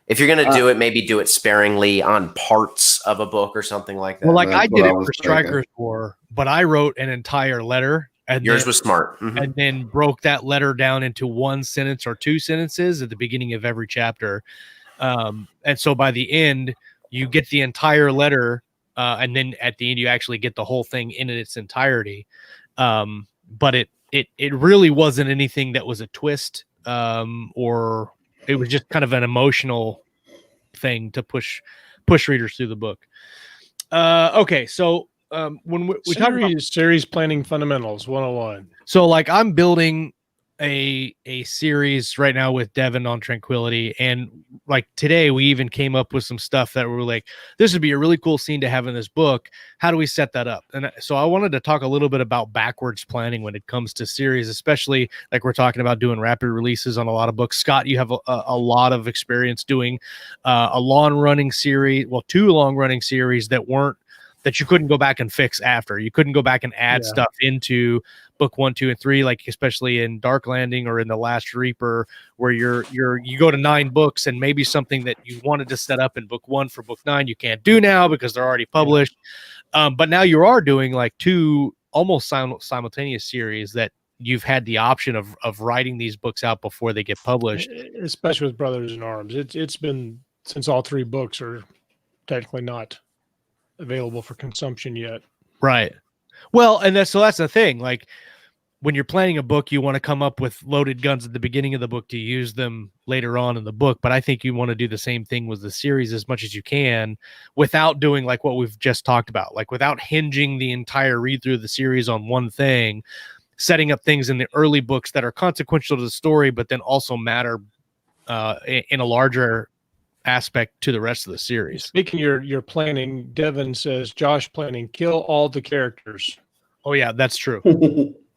S4: if you're going to do it, maybe do it sparingly on parts of a book or something like that.
S1: Well, like I did it for Strikers War, but I wrote an entire letter. And
S4: yours was smart.
S1: Mm-hmm. And then broke that letter down into 1 sentence or 2 sentences at the beginning of every chapter. And so by the end, you get the entire letter. And then at the end, you actually get the whole thing in its entirety. But it really wasn't anything that was a twist, or it was just kind of an emotional thing to push readers through the book. Okay, so when we talk about
S2: series planning fundamentals 101.
S1: So like I'm building a series right now with Devin on Tranquility, and like today we even came up with some stuff that were like, this would be a really cool scene to have in this book. How do we set that up? And so I wanted to talk a little bit about backwards planning when it comes to series, especially like we're talking about doing rapid releases on a lot of books. Scott, you have a lot of experience doing a long running series, well, 2 long running series that you couldn't go back and fix after. You couldn't go back and add stuff into book 1, 2, and 3, like especially in Dark Landing or in The Last Reaper, where you go to 9 books and maybe something that you wanted to set up in book 1 for book 9 you can't do now because they're already published. But now you are doing like 2 almost simultaneous series that you've had the option of writing these books out before they get published.
S2: Especially with Brothers in Arms, it's been since all 3 books are technically not available for consumption yet.
S1: Right. Well, and that's the thing. Like when you're planning a book, you want to come up with loaded guns at the beginning of the book to use them later on in the book. But I think you want to do the same thing with the series as much as you can without doing like what we've just talked about, like without hinging the entire read through of the series on one thing, setting up things in the early books that are consequential to the story, but then also matter in a larger aspect to the rest of the series.
S2: Speaking your planning, Devin says, Josh planning, kill all the characters.
S1: Oh yeah, that's true.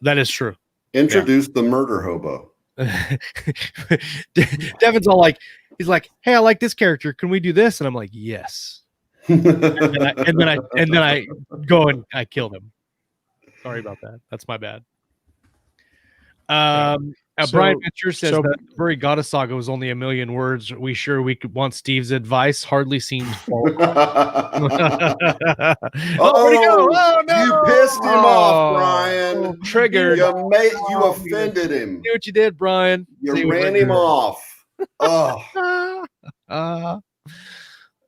S1: That is true.
S3: Introduce the murder hobo.
S1: Devin's all like, he's like, hey, I like this character. Can we do this? And I'm like, yes. and then I go and I kill him. Sorry about that. That's my bad. Brian Venture says that the Buried Goddess saga was only 1 million words. We could want Steve's advice. Hardly seems full.
S3: Oh,
S1: where'd he go? Oh, no!
S3: You pissed him off, Brian.
S2: Triggered.
S3: You offended him.
S1: See what you did, Brian.
S3: You ran him off. Oh.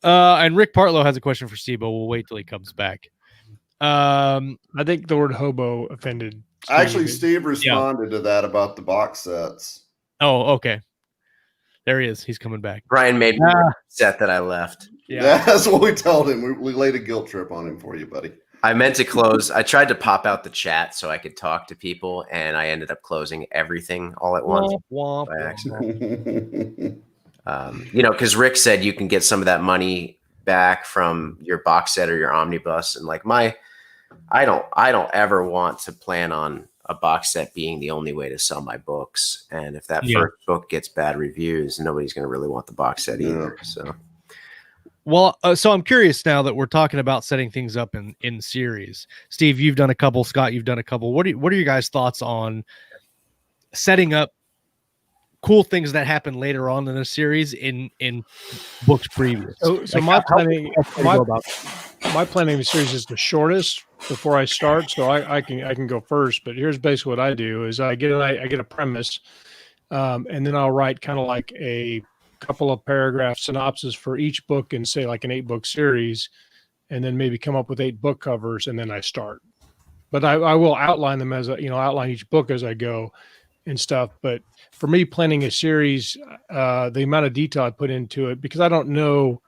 S1: And Rick Partlow has a question for Steve, but we'll wait till he comes back.
S2: I think the word hobo offended Steve.
S3: Actually, Steve responded to that about the box sets.
S1: Oh, okay. There he is. He's coming back.
S4: Brian made me upset that I left.
S3: Yeah, that's what we told him. We laid a guilt trip on him for you, buddy.
S4: I meant to close. I tried to pop out the chat so I could talk to people, and I ended up closing everything all at once by accident. Because Rick said you can get some of that money back from your box set or your omnibus, and like I don't ever want to plan on a box set being the only way to sell my books. And if that first book gets bad reviews, nobody's going to really want the box set either. So,
S1: well, so I'm curious now that we're talking about setting things up in series. Steve, you've done a couple. Scott, you've done a couple. What are your guys' thoughts on setting up cool things that happen later on in a series in books previous?
S2: So my planning of the series is the shortest before I start, so I can go first. But here's basically what I do: is I get a premise, and then I'll write kind of like a couple of paragraph synopsis for each book, and say like an 8-book series, and then maybe come up with 8 book covers, and then I start. But I will outline them as outline each book as I go and stuff. But for me, planning a series, the amount of detail I put into it, because I don't know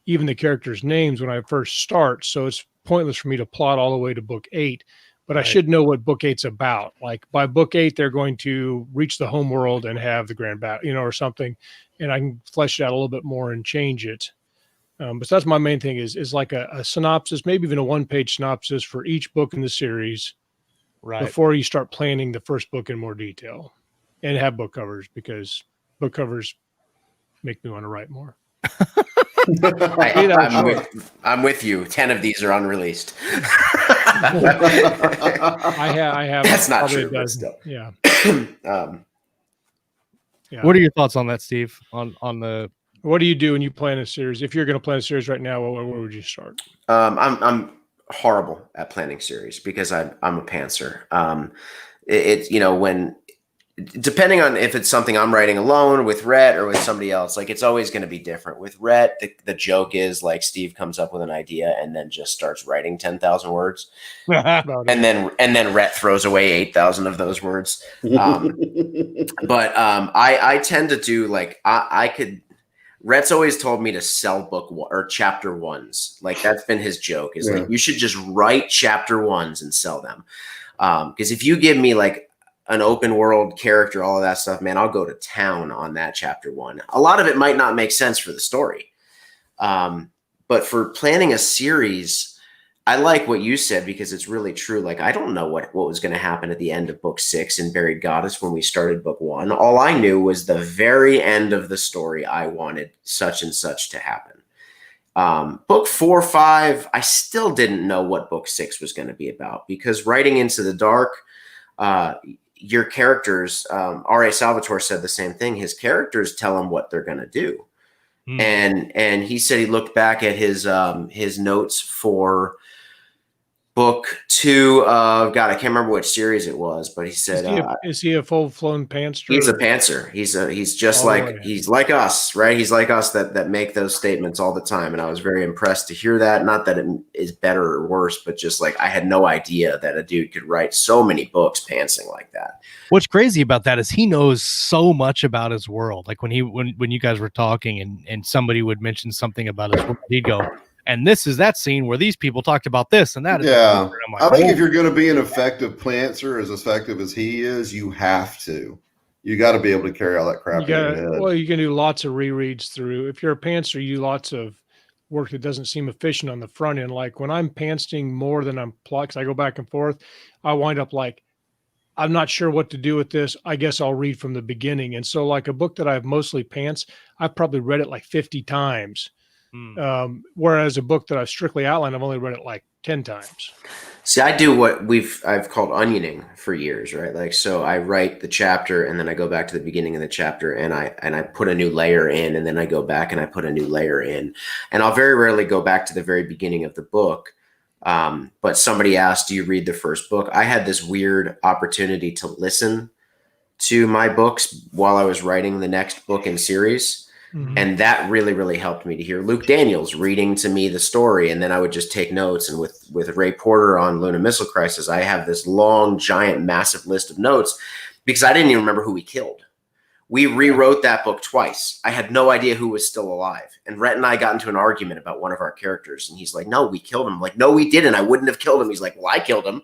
S2: even the characters' names when I first start, so it's pointless for me to plot all the way to book 8. But I should know what book 8's about. Like by book 8, they're going to reach the home world and have the grand battle, or something, and I can flesh it out a little bit more and change it. But that's my main thing is like a synopsis, maybe even a 1-page synopsis for each book in the series, right, before you start planning the first book in more detail, and have book covers, because book covers make me want to write more.
S4: I'm with you. 10 of these are unreleased.
S2: I have.
S4: That's not true.
S2: Yeah.
S1: What are your thoughts on that, Steve? On the
S2: what do you do when you plan a series? If you're going to plan a series right now, where would you start?
S4: I'm horrible at planning series because I'm a pantser. It's when, depending on if it's something I'm writing alone with Rhett or with somebody else, like it's always going to be different. With Rhett, the joke is like Steve comes up with an idea and then just starts writing 10,000 words, and then Rhett throws away 8,000 of those words. But I tend to do like I could. Rhett's always told me to sell book or chapter ones. Like that's been his joke is like, you should just write chapter ones and sell them. Because if you give me like an open world character, all of that stuff, man, I'll go to town on that chapter 1. A lot of it might not make sense for the story. But for planning a series, I like what you said because it's really true. Like, I don't know what was going to happen at the end of book 6 in Buried Goddess when we started book 1. All I knew was the very end of the story. I wanted such and such to happen. Book 4, 5, I still didn't know what book 6 was going to be about because writing Into the Dark, your characters, R.A. Salvatore said the same thing. His characters tell him what they're going to do. And he said he looked back at his notes for book 2 of God, I can't remember which series it was, but he said,
S2: "Is he a full-flown pantser?"
S4: He's a pantser. He's just he's like us, right? He's like us that make those statements all the time. And I was very impressed to hear that. Not that it is better or worse, but just like I had no idea that a dude could write so many books pantsing like that.
S1: What's crazy about that is he knows so much about his world. Like when you guys were talking and somebody would mention something about his world, he'd go, and this is that scene where these people talked about this and that.
S3: Yeah.
S1: Like,
S3: I think if you're going to be an effective pantser, as effective as he is, you have to. You got to be able to carry all that crap in your head.
S2: Well, you can do lots of rereads through. If you're a pantser, you do lots of work that doesn't seem efficient on the front end. Like when I'm pantsing more than I'm plotting, 'cause I go back and forth, I wind up like, I'm not sure what to do with this. I guess I'll read from the beginning. And so like a book that I've mostly pants, I've probably read it like 50 times. Whereas a book that I've strictly outlined, I've only read it like 10 times.
S4: See, I do what I've called onioning for years, right? Like, so I write the chapter and then I go back to the beginning of the chapter and I put a new layer in, and then I go back and I put a new layer in, and I'll very rarely go back to the very beginning of the book. But somebody asked, do you read the first book? I had this weird opportunity to listen to my books while I was writing the next book in series.
S2: Mm-hmm.
S4: And that really, really helped me to hear Luke Daniels reading to me the story. And then I would just take notes. And with Ray Porter on Lunar Missile Crisis, I have this long, giant, massive list of notes because I didn't even remember who we killed. We rewrote that book twice. I had no idea who was still alive. And Rhett and I got into an argument about one of our characters. And he's like, no, we killed him. I'm like, no, we didn't. I wouldn't have killed him. He's like, well, I killed him.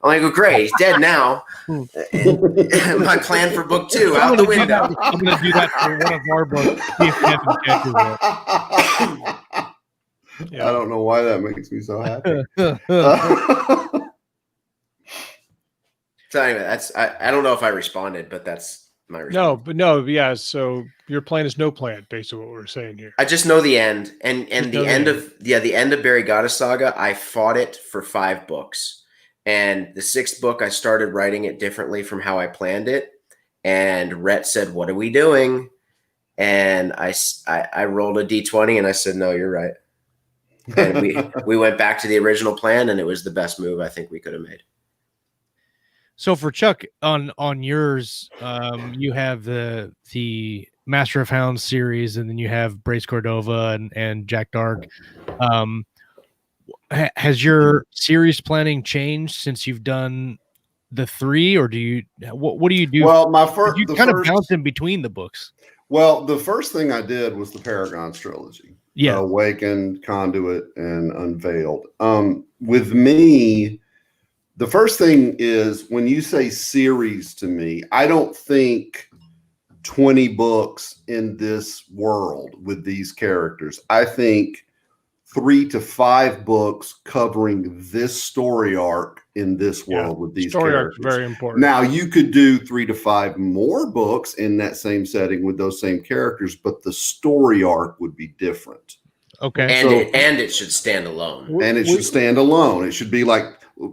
S4: I'm like, oh, great. He's dead now. My plan for book 2 out the window.
S1: I'm going to do that for one of our books. See if Kevin's character will.
S3: I don't know why that makes me so happy.
S4: So anyway, that's I don't know if I responded, but that's my response.
S2: Yeah. So your plan is no plan, basically what we're saying here.
S4: I just know the end, and the end of Barry Goddess Saga. I fought it for 5 books. And the 6th book, I started writing it differently from how I planned it. And Rhett said, what are we doing? And I rolled a D20 and I said, no, you're right. And we went back to the original plan, and it was the best move I think we could have made.
S1: So for Chuck, on yours, you have the Master of Hounds series, and then you have Brace Cordova and Jack Dark. Has your series planning changed since you've done the 3, or do you what do you do?
S3: Well,
S1: you kind of bounce in between the books.
S3: Well, the first thing I did was the Paragons trilogy.
S1: Yeah.
S3: Awakened, Conduit, and Unveiled. With me, the first thing is when you say series to me, I don't think 20 books in this world with these characters. I think 3 to 5 books covering this story arc in this world with these
S2: story
S3: characters.
S2: Arc is very important.
S3: Now, you could do 3 to 5 more books in that same setting with those same characters, but the story arc would be different.
S1: Okay.
S4: And it should stand alone.
S3: And it should stand alone. It should be like,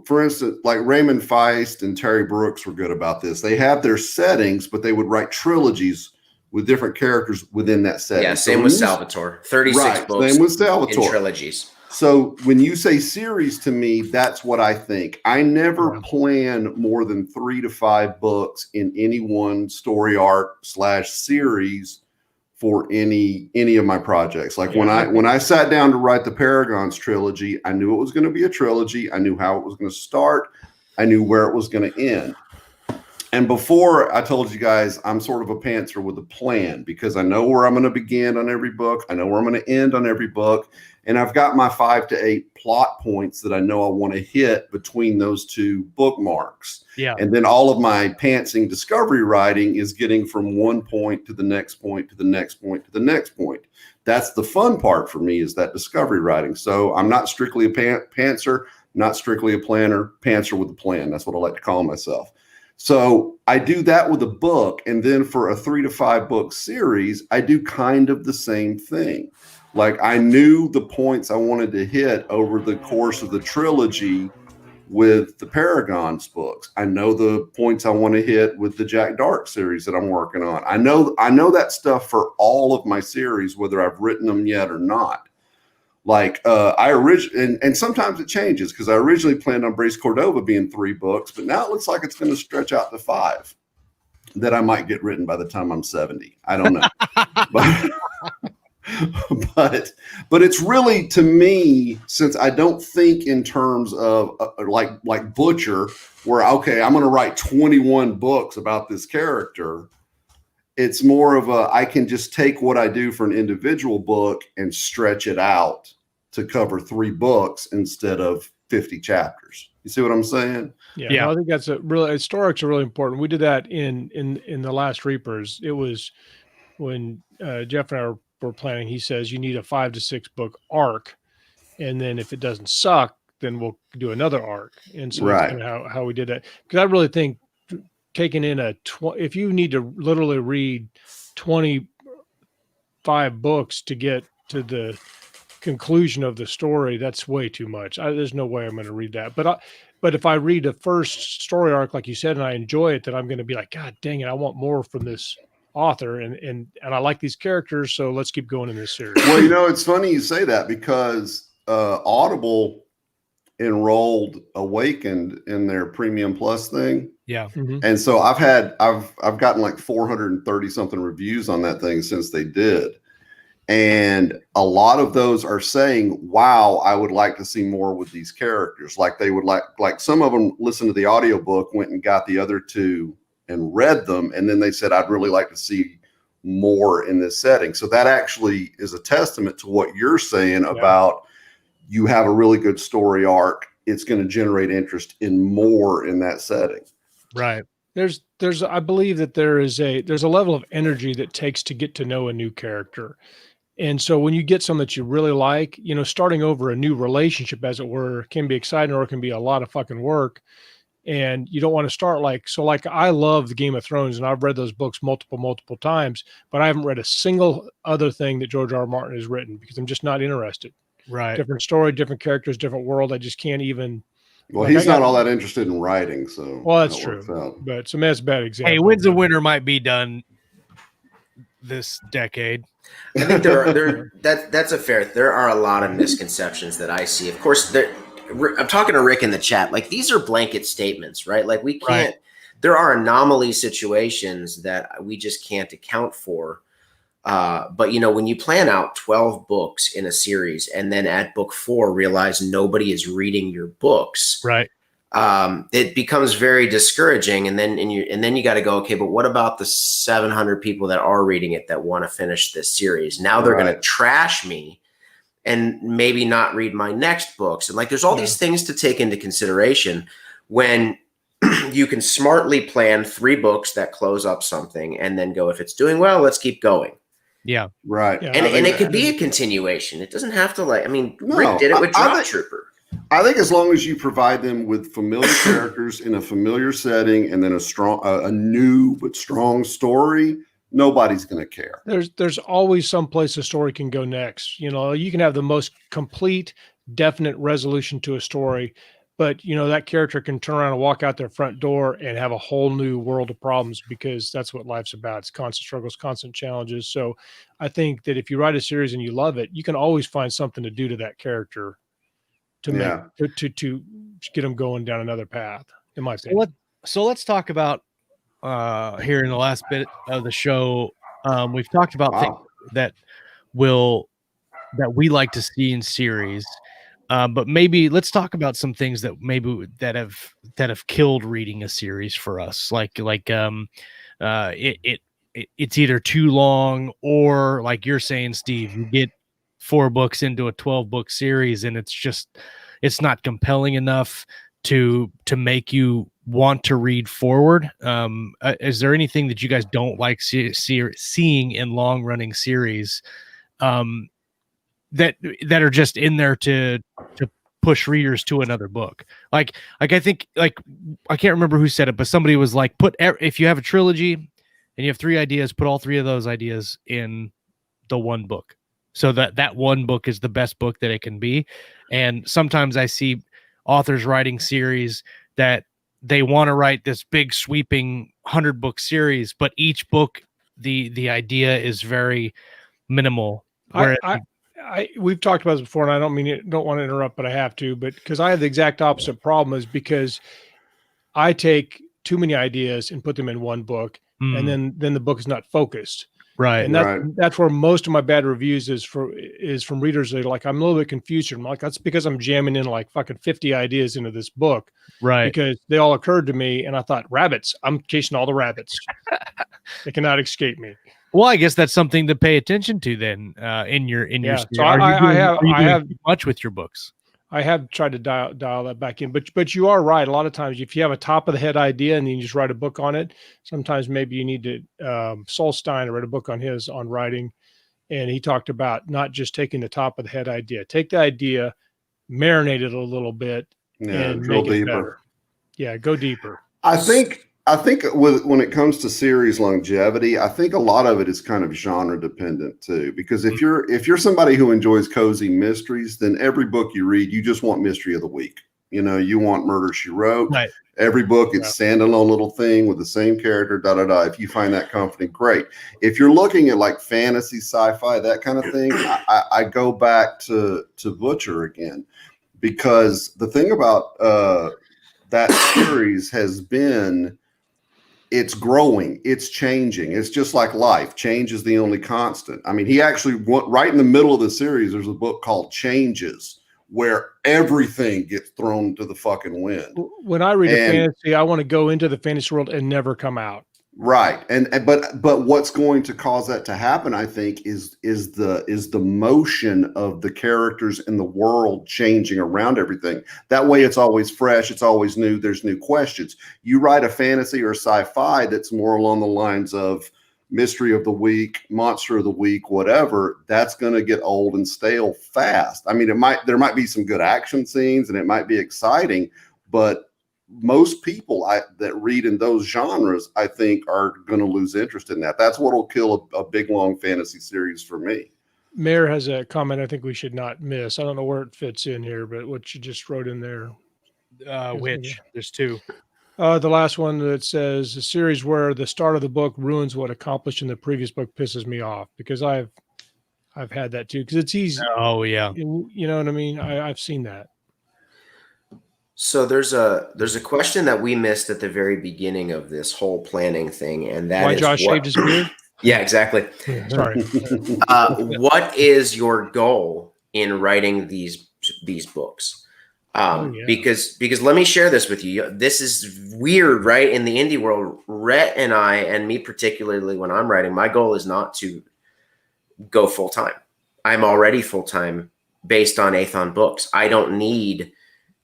S3: for instance, like Raymond Feist and Terry Brooks were good about this. They have their settings, but they would write trilogies with different characters within that setting.
S4: Yeah, same with Salvatore. 36 books
S3: same with Salvatore.
S4: in trilogies.
S3: So when you say series to me, that's what I think. I never plan more than 3 to 5 books in any one story arc / series for any of my projects. Like when I sat down to write the Paragons trilogy, I knew it was going to be a trilogy. I knew how it was going to start. I knew where it was going to end. And before, I told you guys, I'm sort of a pantser with a plan because I know where I'm going to begin on every book. I know where I'm going to end on every book. And I've got my 5 to 8 plot points that I know I want to hit between those 2 bookmarks.
S1: Yeah.
S3: And then all of my pantsing discovery writing is getting from one point to the next point to the next point to the next point. That's the fun part for me, is that discovery writing. So I'm not strictly a pantser, not strictly a planner, pantser with a plan. That's what I like to call myself. So I do that with a book. And then for a 3 to 5 book series, I do kind of the same thing. Like I knew the points I wanted to hit over the course of the trilogy with the Paragons books. I know the points I want to hit with the Jack Dark series that I'm working on. I know that stuff for all of my series, whether I've written them yet or not. Like and sometimes it changes because I originally planned on Brace Cordova being 3 books, but now it looks like it's going to stretch out to 5 that I might get written by the time I'm 70. I don't know. but it's really, to me, since I don't think in terms of like Butcher, where, okay, I'm going to write 21 books about this character. It's more of I can just take what I do for an individual book and stretch it out to cover 3 books instead of 50 chapters. You see what I'm saying?
S2: Yeah. No, I think that's story arcs are really important. We did that in the Last Reapers. It was when Jeff and I were planning. He says you need a 5 to 6 book arc, and then if it doesn't suck, then we'll do another arc. And so that's kind of how we did that. Because I really think taking in if you need to literally read 25 books to get to the conclusion of the story, that's way too much. There's no way I'm going to read that. But if I read the first story arc, like you said, and I enjoy it, then I'm going to be like, God dang it, I want more from this author, and I like these characters, so let's keep going in this series.
S3: Well, it's funny you say that, because Audible enrolled Awakened in their Premium Plus thing.
S1: Yeah.
S2: Mm-hmm.
S3: And so I've gotten like 430 something reviews on that thing since they did. And a lot of those are saying, wow, I would like to see more with these characters. Like they would like some of them listened to the audiobook, went and got the other two and read them. And then they said, I'd really like to see more in this setting. So that actually is a testament to what you're saying about you have a really good story arc. It's going to generate interest in more in that setting.
S1: Right.
S2: There's I believe that there's a level of energy that takes to get to know a new character. And so when you get some that you really like, starting over a new relationship, as it were, can be exciting, or it can be a lot of fucking work. And you don't want to start like I love the Game of Thrones, and I've read those books multiple times, but I haven't read a single other thing that George R. R. Martin has written, because I'm just not interested.
S1: Right.
S2: Different story, different characters, different world. I just can't even.
S3: Well, he's not all that interested in writing, so.
S2: Well, that's true. But so that's a bad example.
S1: Hey, Winds of Winter might be done this decade.
S4: I think that's a fair. There are a lot of misconceptions that I see. Of course, I'm talking to Rick in the chat. Like, these are blanket statements, right? Like, we can't. Right. There are anomaly situations that we just can't account for. But when you plan out 12 books in a series, and then at book 4 realize nobody is reading your books,
S1: right?
S4: It becomes very discouraging. And then you got to go, okay, but what about the 700 people that are reading it that want to finish this series? Now they're going to trash me and maybe not read my next books. And like, there's all these things to take into consideration when you can smartly plan 3 books that close up something, and then go, if it's doing well, let's keep going.
S1: Yeah.
S3: Right.
S4: Yeah, and it could be a continuation. It doesn't have to Rick did it with Drop Trooper.
S3: I think as long as you provide them with familiar characters in a familiar setting, and then a new but strong story, nobody's going to care.
S2: There's always some place a story can go next. You can have the most complete, definite resolution to a story, but that character can turn around and walk out their front door and have a whole new world of problems, because that's what life's about. It's constant struggles, constant challenges. So I think that if you write a series and you love it, you can always find something to do to that character to get them going down another path, in my opinion.
S1: So let's talk about here in the last bit of the show. We've talked about things that we like to see in series. But maybe let's talk about some things that have killed reading a series for us. It's either too long, or like you're saying, Steve, you get 4 books into a 12-book series, and it's not compelling enough to make you want to read forward. Is there anything that you guys don't like seeing in long-running series that are just in there to push readers to another book? Like I think, like, I can't remember who said it, but somebody was like, if you have a trilogy and you have 3 ideas, put all 3 of those ideas in the one book, so that one book is the best book that it can be. And sometimes I see authors writing series that they want to write this big sweeping 100-book series, but each book, the idea is very minimal.
S2: We've talked about this before, and I don't want to interrupt, but I have to, but because I have the exact opposite problem, is because I take too many ideas and put them in one book, and then the book is not focused.
S1: Right.
S2: And that's where most of my bad reviews is from readers. They're like, I'm a little bit confused. I'm like, that's because I'm jamming in like fucking 50 ideas into this book.
S1: Right.
S2: Because they all occurred to me, and I thought, rabbits, I'm chasing all the rabbits. They cannot escape me.
S1: Well, I guess that's something to pay attention to then in your
S2: So I have
S1: much with your books.
S2: I have tried to dial that back in, but you are right. A lot of times, if you have a top of the head idea and then you just write a book on it, sometimes maybe you need to. Solstein, I read a book on writing, and he talked about not just taking the top of the head idea. Take the idea, marinate it a little bit, and
S3: drill
S2: make it
S3: deeper.
S2: better. Yeah, go deeper.
S3: I think I think when it comes to series longevity, I think a lot of it is kind of genre dependent too. Because if you're somebody who enjoys cozy mysteries, then every book you read, you just want mystery of the week. You know, you want Murder, She Wrote.
S1: Right.
S3: Every book, it's standalone little thing with the same character, da da da. If you find that comforting, great. If you're looking at like fantasy, sci-fi, that kind of thing, I go back to Butcher again, because the thing about that series has been, it's growing, it's changing. It's just like life. Change is the only constant. I mean, he actually went right in the middle of the series. There's a book called Changes, where everything gets thrown to the fucking wind.
S2: When I read a fantasy, I want to go into the fantasy world and never come out.
S3: Right. But what's going to cause that to happen, I think, is the motion of the characters in the world changing around everything. That way it's always fresh, it's always new, there's new questions. You write a fantasy or sci-fi that's more along the lines of mystery of the week, monster of the week, whatever, that's going to get old and stale fast. I mean, there might be some good action scenes and it might be exciting, but most people that read in those genres, I think, are going to lose interest in that. That's what will kill a big, long fantasy series for me.
S2: Mayor has a comment I think we should not miss. I don't know where it fits in here, but what you just wrote in there.
S1: Which? There's two.
S2: The last one that says, a series where the start of the book ruins what accomplished in the previous book pisses me off, because I've had that too, because it's easy.
S1: Oh, yeah.
S2: You know what I mean? I've seen that.
S4: So there's a question that we missed at the very beginning of this whole planning thing, and that is
S2: Josh shaved his beard?
S4: Yeah, exactly.
S2: Sorry.
S4: What is your goal in writing these books? Because let me share this with you. This is weird, right? In the indie world, Rhett and I, and me particularly when I'm writing, my goal is not to go full time. I'm already full time based on Athon books. I don't need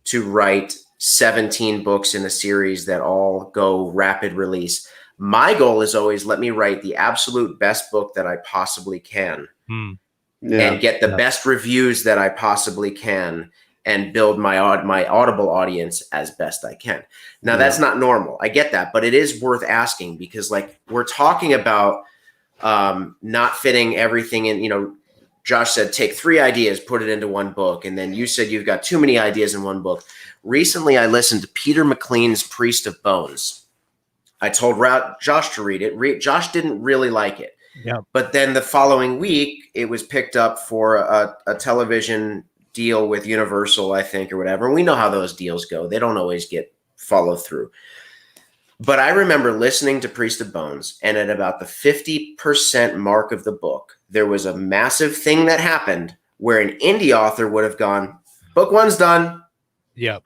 S4: to write 17 books in a series that all go rapid release. My goal is always, let me write the absolute best book that I possibly can and get the best reviews that I possibly can and build my Audible audience as best I can. Now that's not normal. I get that, but it is worth asking, because like we're talking about not fitting everything in, Josh said, take 3 ideas, put it into one book. And then you said you've got too many ideas in one book. Recently, I listened to Peter McLean's Priest of Bones. I told Josh to read it. Josh didn't really like it.
S1: Yeah.
S4: But then the following week, it was picked up for a television deal with Universal, I think, or whatever. And we know how those deals go. They don't always get followed through. But I remember listening to Priest of Bones, and at about the 50% mark of the book, there was a massive thing that happened where an indie author would have gone, book 1's done.
S1: Yep.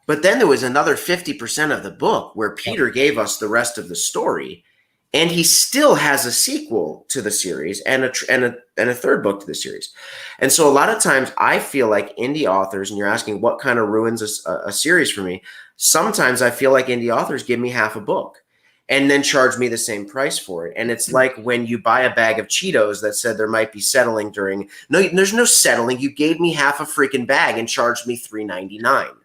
S4: But then there was another 50% of the book where Peter gave us the rest of the story, and he still has a sequel to the series and a third book to the series. And so a lot of times I feel like indie authors, and you're asking what kind of ruins a series for me, sometimes I feel like indie authors give me half a book and then charge me the same price for it. And it's like when you buy a bag of Cheetos that said there might be settling during. No, there's no settling. You gave me half a freaking bag and charged me $3.99.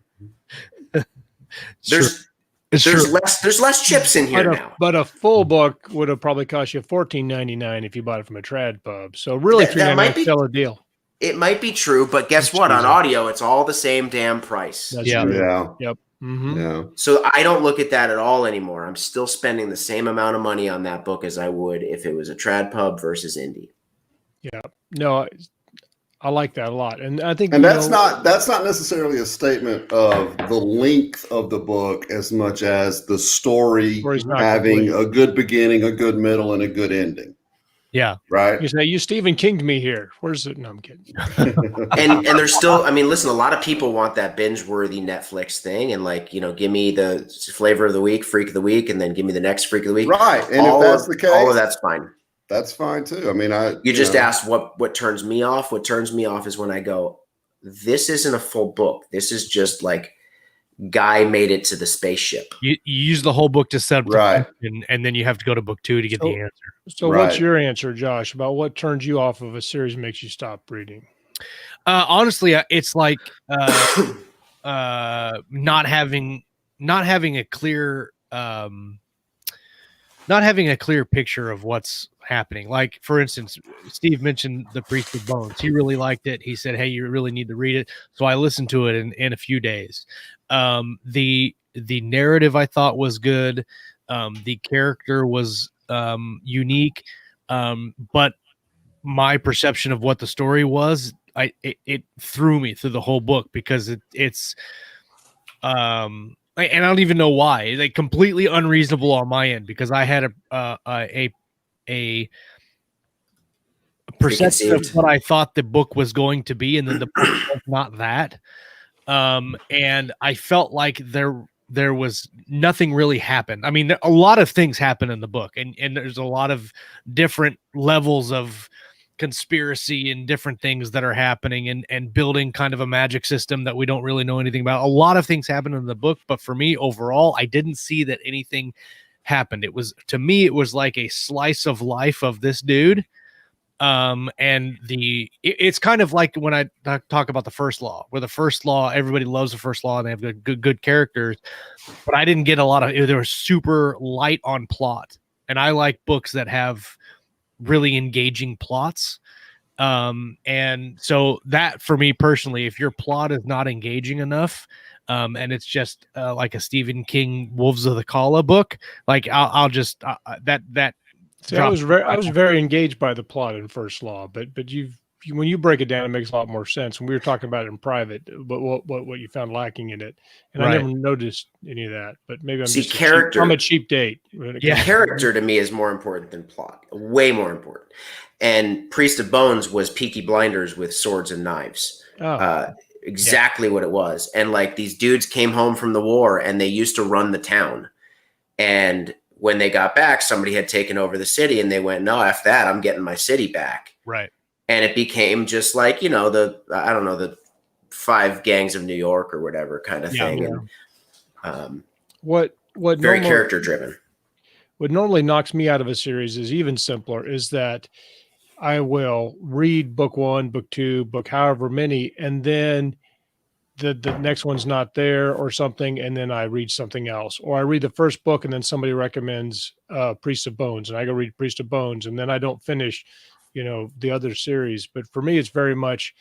S4: There's less chips in here now.
S2: But a full book would have probably cost you $14.99 if you bought it from a trad pub. So really, $3.99 is still a deal.
S4: It might be true, but guess what? On audio, it's all the same damn price.
S2: That's true.
S3: Yeah.
S2: Yep. Mm-hmm.
S3: Yeah.
S4: So I don't look at that at all anymore. I'm still spending the same amount of money on that book as I would if it was a trad pub versus indie.
S2: Yeah. No, I like that a lot. And I think
S3: that's not necessarily a statement of the length of the book as much as the story having a good beginning, a good middle, and a good ending.
S1: Yeah.
S3: Right.
S2: You say you Stephen King'd me here. Where's it? No, I'm kidding.
S4: and there's still, I mean, listen, a lot of people want that binge-worthy Netflix thing, and like, give me the flavor of the week, freak of the week, and then give me the next freak of the week.
S3: Right. And if that's the case,
S4: all of that's fine.
S3: That's fine too. I mean,
S4: you just asked what turns me off. What turns me off is when I go, this isn't a full book. This is just like guy made it to the spaceship.
S1: You use the whole book to set up
S3: right,
S1: and then you have to go to book 2 to get the answer.
S2: So what's your answer, Josh, about what turns you off of a series and makes you stop reading?
S1: Honestly, it's like not having a clear not having a clear picture of what's happening. Like, for instance, Steve mentioned The Priest of Bones. He really liked it. He said, hey, you really need to read it. So I listened to it in a few days. The narrative I thought was good. The character was unique. But my perception of what the story was, it threw me through the whole book because it's and I don't even know why. Like, completely unreasonable on my end, because I had a perception of what I thought the book was going to be, and then the book was not that. And I felt like there was nothing really happened. I mean, a lot of things happen in the book, and there's a lot of different levels of conspiracy and different things that are happening, and building kind of a magic system that we don't really know anything about. A lot of things happen in the book, but for me overall, I didn't see that anything happened. It was, to me, it was like a slice of life of this dude. And it's kind of like when I talk about the First Law, where the First Law, everybody loves the First Law and they have good characters, but I didn't get a lot of, they were super light on plot. And I like books that have really engaging plots. And so that, for me personally, if your plot is not engaging enough, and it's just like a Stephen King Wolves of the Kala book, like I'll just that.
S2: See, I was very engaged by the plot in First Law, but when you break it down, it makes a lot more sense. And we were talking about it in private, but what you found lacking in it, and I never noticed any of that. But maybe I'm a cheap date.
S4: Yeah, character to me is more important than plot, way more important. And Priest of Bones was Peaky Blinders with swords and knives. Exactly what it was. And like, these dudes came home from the war and they used to run the town, and when they got back, somebody had taken over the city, and they went, no, F that, I'm getting my city back.
S1: Right.
S4: And it became just like, the 5 Gangs of New York or whatever kind of thing.
S1: Yeah.
S4: And
S2: what
S4: very character driven.
S2: What normally knocks me out of a series is even simpler, is that I will read book 1, book 2, book however many, and then the next one's not there or something, and then I read something else. Or I read the first book and then somebody recommends Priest of Bones, and I go read Priest of Bones, and then I don't finish, the other series. But for me, it's very much,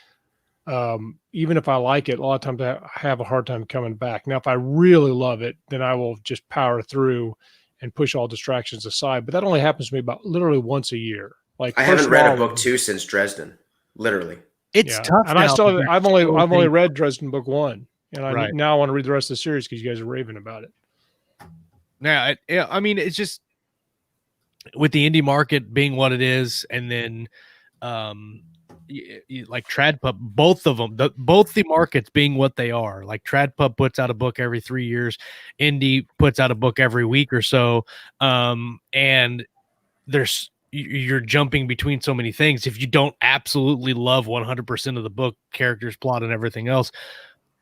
S2: even if I like it, a lot of times I have a hard time coming back. Now, if I really love it, then I will just power through and push all distractions aside. But that only happens to me about literally once a year. Like,
S4: I haven't read a book 2 since Dresden, literally.
S1: It's tough.
S2: And I've only read Dresden book 1, and I now want to read the rest of the series because you guys are raving about it.
S1: Yeah, I mean, it's just with the indie market being what it is, and then like TradPub, both of them, both the markets being what they are. Like, TradPub puts out a book every 3 years, indie puts out a book every week or so, and you're jumping between so many things. If you don't absolutely love 100% of the book, characters, plot, and everything else,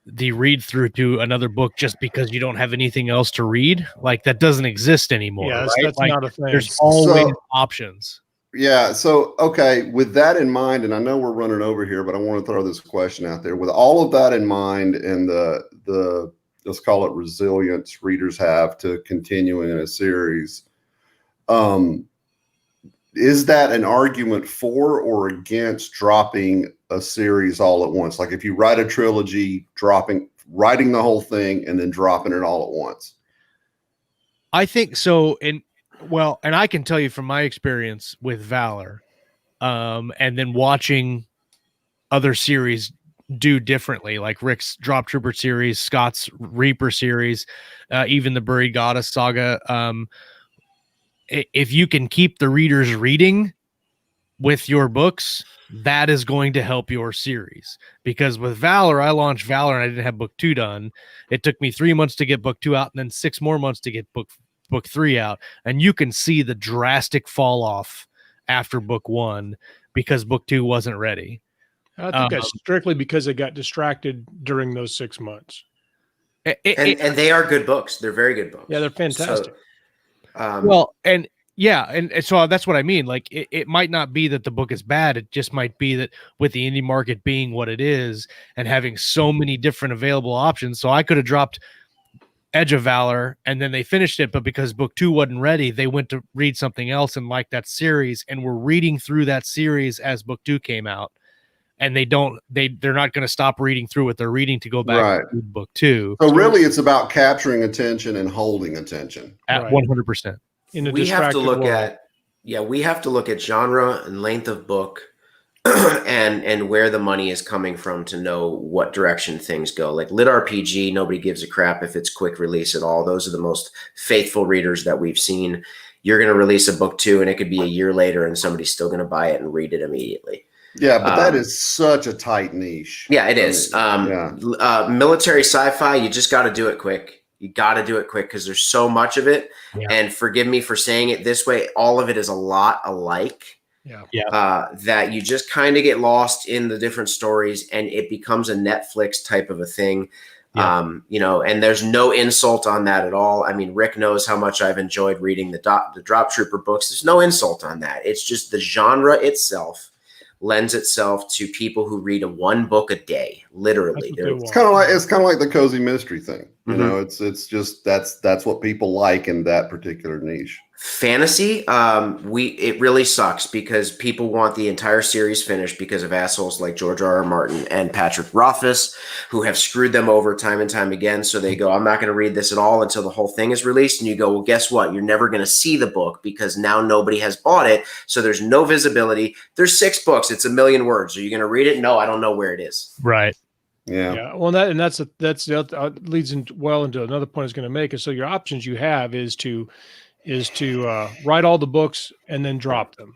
S1: the read through to another book just because you don't have anything else to read, like, that doesn't exist anymore.
S2: Yeah,
S1: right?
S2: That's not a thing.
S1: There's always options.
S3: Yeah. So, okay, with that in mind, and I know we're running over here, but I want to throw this question out there. With all of that in mind, and the let's call it resilience readers have to continuing in a series, is that an argument for or against dropping a series all at once? Like, if you write a trilogy, writing the whole thing and then dropping it all at once?
S1: I think so. And I can tell you from my experience with Valor, and then watching other series do differently, like Rick's Drop Trooper series, Scott's Reaper series, even the Buried Goddess saga. If you can keep the readers reading with your books, that is going to help your series. Because with Valor, I launched Valor and I didn't have book 2 done. It took me 3 months to get book 2 out, and then 6 more months to get book 3 out. And you can see the drastic fall off after book 1 because book 2 wasn't ready.
S2: I think that's strictly because they got distracted during those 6 months.
S4: And they are good books. They're very good books.
S2: Yeah, they're fantastic.
S1: And so that's what I mean. Like, it might not be that the book is bad. It just might be that with the indie market being what it is and having so many different available options. So I could have dropped Edge of Valor, and then they finished it, but because book 2 wasn't ready, they went to read something else and liked that series, and were reading through that series as book 2 came out. And they're not going to stop reading through what they're reading to go back to book 2.
S3: So really, it's about capturing attention and holding attention
S1: At 100%.
S4: We have to look at genre and length of book and where the money is coming from to know what direction things go. Like lit RPG, nobody gives a crap if it's quick release at all. Those are the most faithful readers that we've seen. You're going to release a book 2 and it could be a year later and somebody's still going to buy it and read it immediately.
S3: Yeah, but that is such a tight niche.
S4: Yeah, it is. Military sci-fi, you just got to do it quick. You got to do it quick because there's so much of it. Yeah. And forgive me for saying it this way, all of it is a lot alike. That you just kind of get lost in the different stories and it becomes a Netflix type of a thing. And there's no insult on that at all. I mean, Rick knows how much I've enjoyed reading the Drop Trooper books. There's no insult on that. It's just the genre itself lends itself to people who read one book a day, literally.
S3: It's kind of like the cozy mystery thing. You know, it's just that's what people like in that particular niche.
S4: Fantasy, it really sucks because people want the entire series finished because of assholes like George R.R. Martin and Patrick Rothfuss, who have screwed them over time and time again. So they go, I'm not going to read this at all until the whole thing is released. And you go, well, guess what? You're never going to see the book because now nobody has bought it. So there's no visibility. There's 6 books. It's 1,000,000 words. Are you going to read it? No, I don't know where it is.
S1: Right.
S2: Yeah. Well, that's leads well into another point I was going to make. Is so your options you have is to write all the books and then drop them,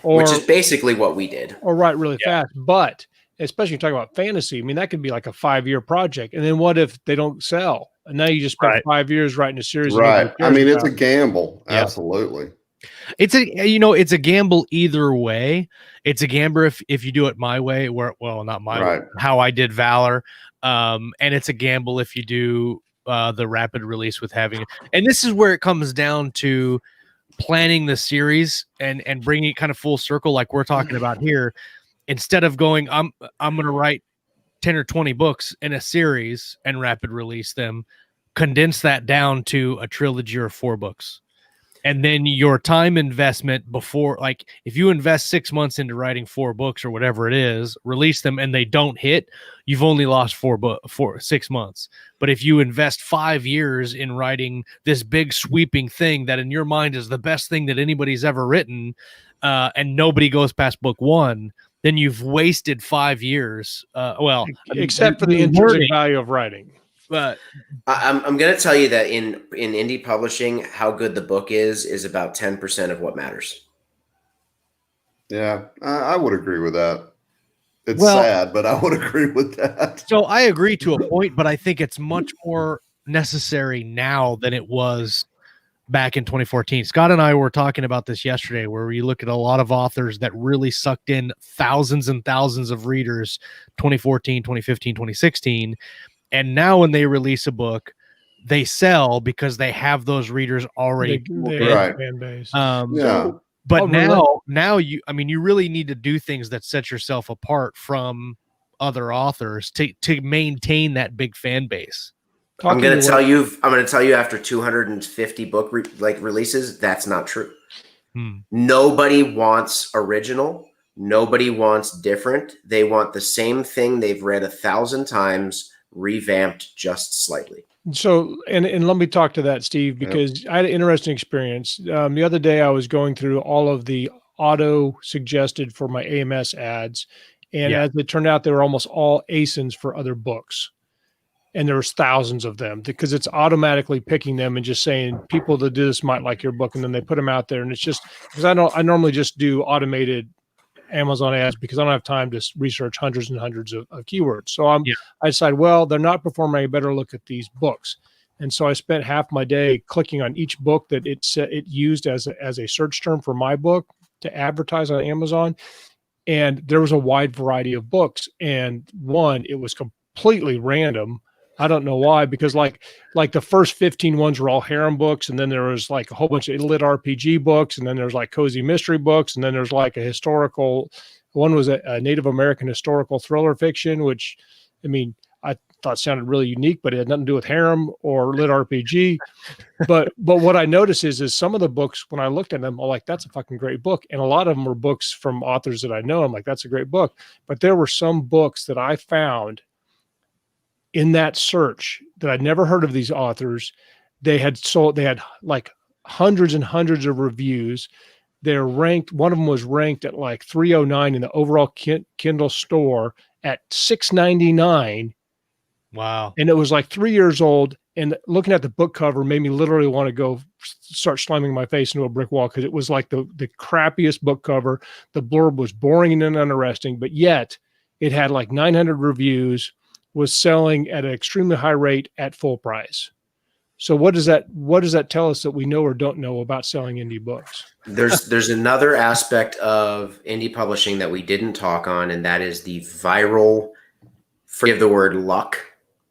S4: which is basically what we did,
S2: or write really fast. But especially talking about fantasy, I mean, that could be like a 5-year project. And then what if they don't sell? And now you just spent 5 years writing a series.
S3: Right. I mean, it's a gamble. Yeah. Absolutely.
S1: It's a gamble either way. It's a gamble if you do it my way, not my way, how I did Valor. And it's a gamble if you do the rapid release with having it. And this is where it comes down to planning the series and bringing it kind of full circle, like we're talking about here. Instead of going, I'm going to write 10 or 20 books in a series and rapid release them, condense that down to a trilogy or 4 books. And then your time investment before, like if you invest 6 months into writing 4 books or whatever it is, release them and they don't hit, you've only lost 6 months. But if you invest 5 years in writing this big sweeping thing that in your mind is the best thing that anybody's ever written, and nobody goes past book 1, then you've wasted 5 years.
S2: Except for the intrinsic value of writing.
S1: But
S4: I'm going to tell you that in indie publishing, how good the book is about 10% of what matters.
S3: Yeah, I would agree with that. It's sad, but I would agree with that.
S1: So I agree to a point, but I think it's much more necessary now than it was back in 2014. Scott and I were talking about this yesterday, where we look at a lot of authors that really sucked in thousands and thousands of readers, 2014, 2015, 2016. And now when they release a book, they sell because they have those readers already.
S2: Fan base.
S1: But now you really need to do things that set yourself apart from other authors to maintain that big fan base.
S4: I'm going to tell you after 250 book releases, that's not true. Nobody wants original. Nobody wants different. They want the same thing they've read 1,000 times, revamped just slightly.
S2: So, and let me talk to that, Steve, because I had an interesting experience. The other day I was going through all of the auto suggested for my AMS ads. And as it turned out, they were almost all ASINs for other books. And there was thousands of them because it's automatically picking them and just saying people that do this might like your book. And then they put them out there. And it's just because I normally just do automated Amazon ads because I don't have time to research hundreds and hundreds of keywords. So I decided, well, they're not performing. I better look at these books. And so I spent half my day clicking on each book that it used as a search term for my book to advertise on Amazon. And there was a wide variety of books. And it was completely random. I don't know why, because like the first 15 ones were all harem books. And then there was like a whole bunch of lit RPG books. And then there's like cozy mystery books. And then there's like a historical, one was a Native American historical thriller fiction, which, I mean, thought sounded really unique, but it had nothing to do with harem or lit RPG. But what I noticed is some of the books, when I looked at them, I'm like, that's a fucking great book. And a lot of them were books from authors that I know. I'm like, that's a great book. But there were some books that I found in that search that I'd never heard of these authors. They had like hundreds and hundreds of reviews. They're ranked. One of them was ranked at like 309 in the overall Kindle store at 699.
S1: Wow.
S2: And it was like 3 years old. And looking at the book cover made me literally want to go start slamming my face into a brick wall, because it was like the crappiest book cover. The blurb was boring and uninteresting, but yet it had like 900 reviews, was selling at an extremely high rate at full price. So what does that tell us that we know or don't know about selling indie books?
S4: There's another aspect of indie publishing that we didn't talk on, and that is the viral, forgive the word, luck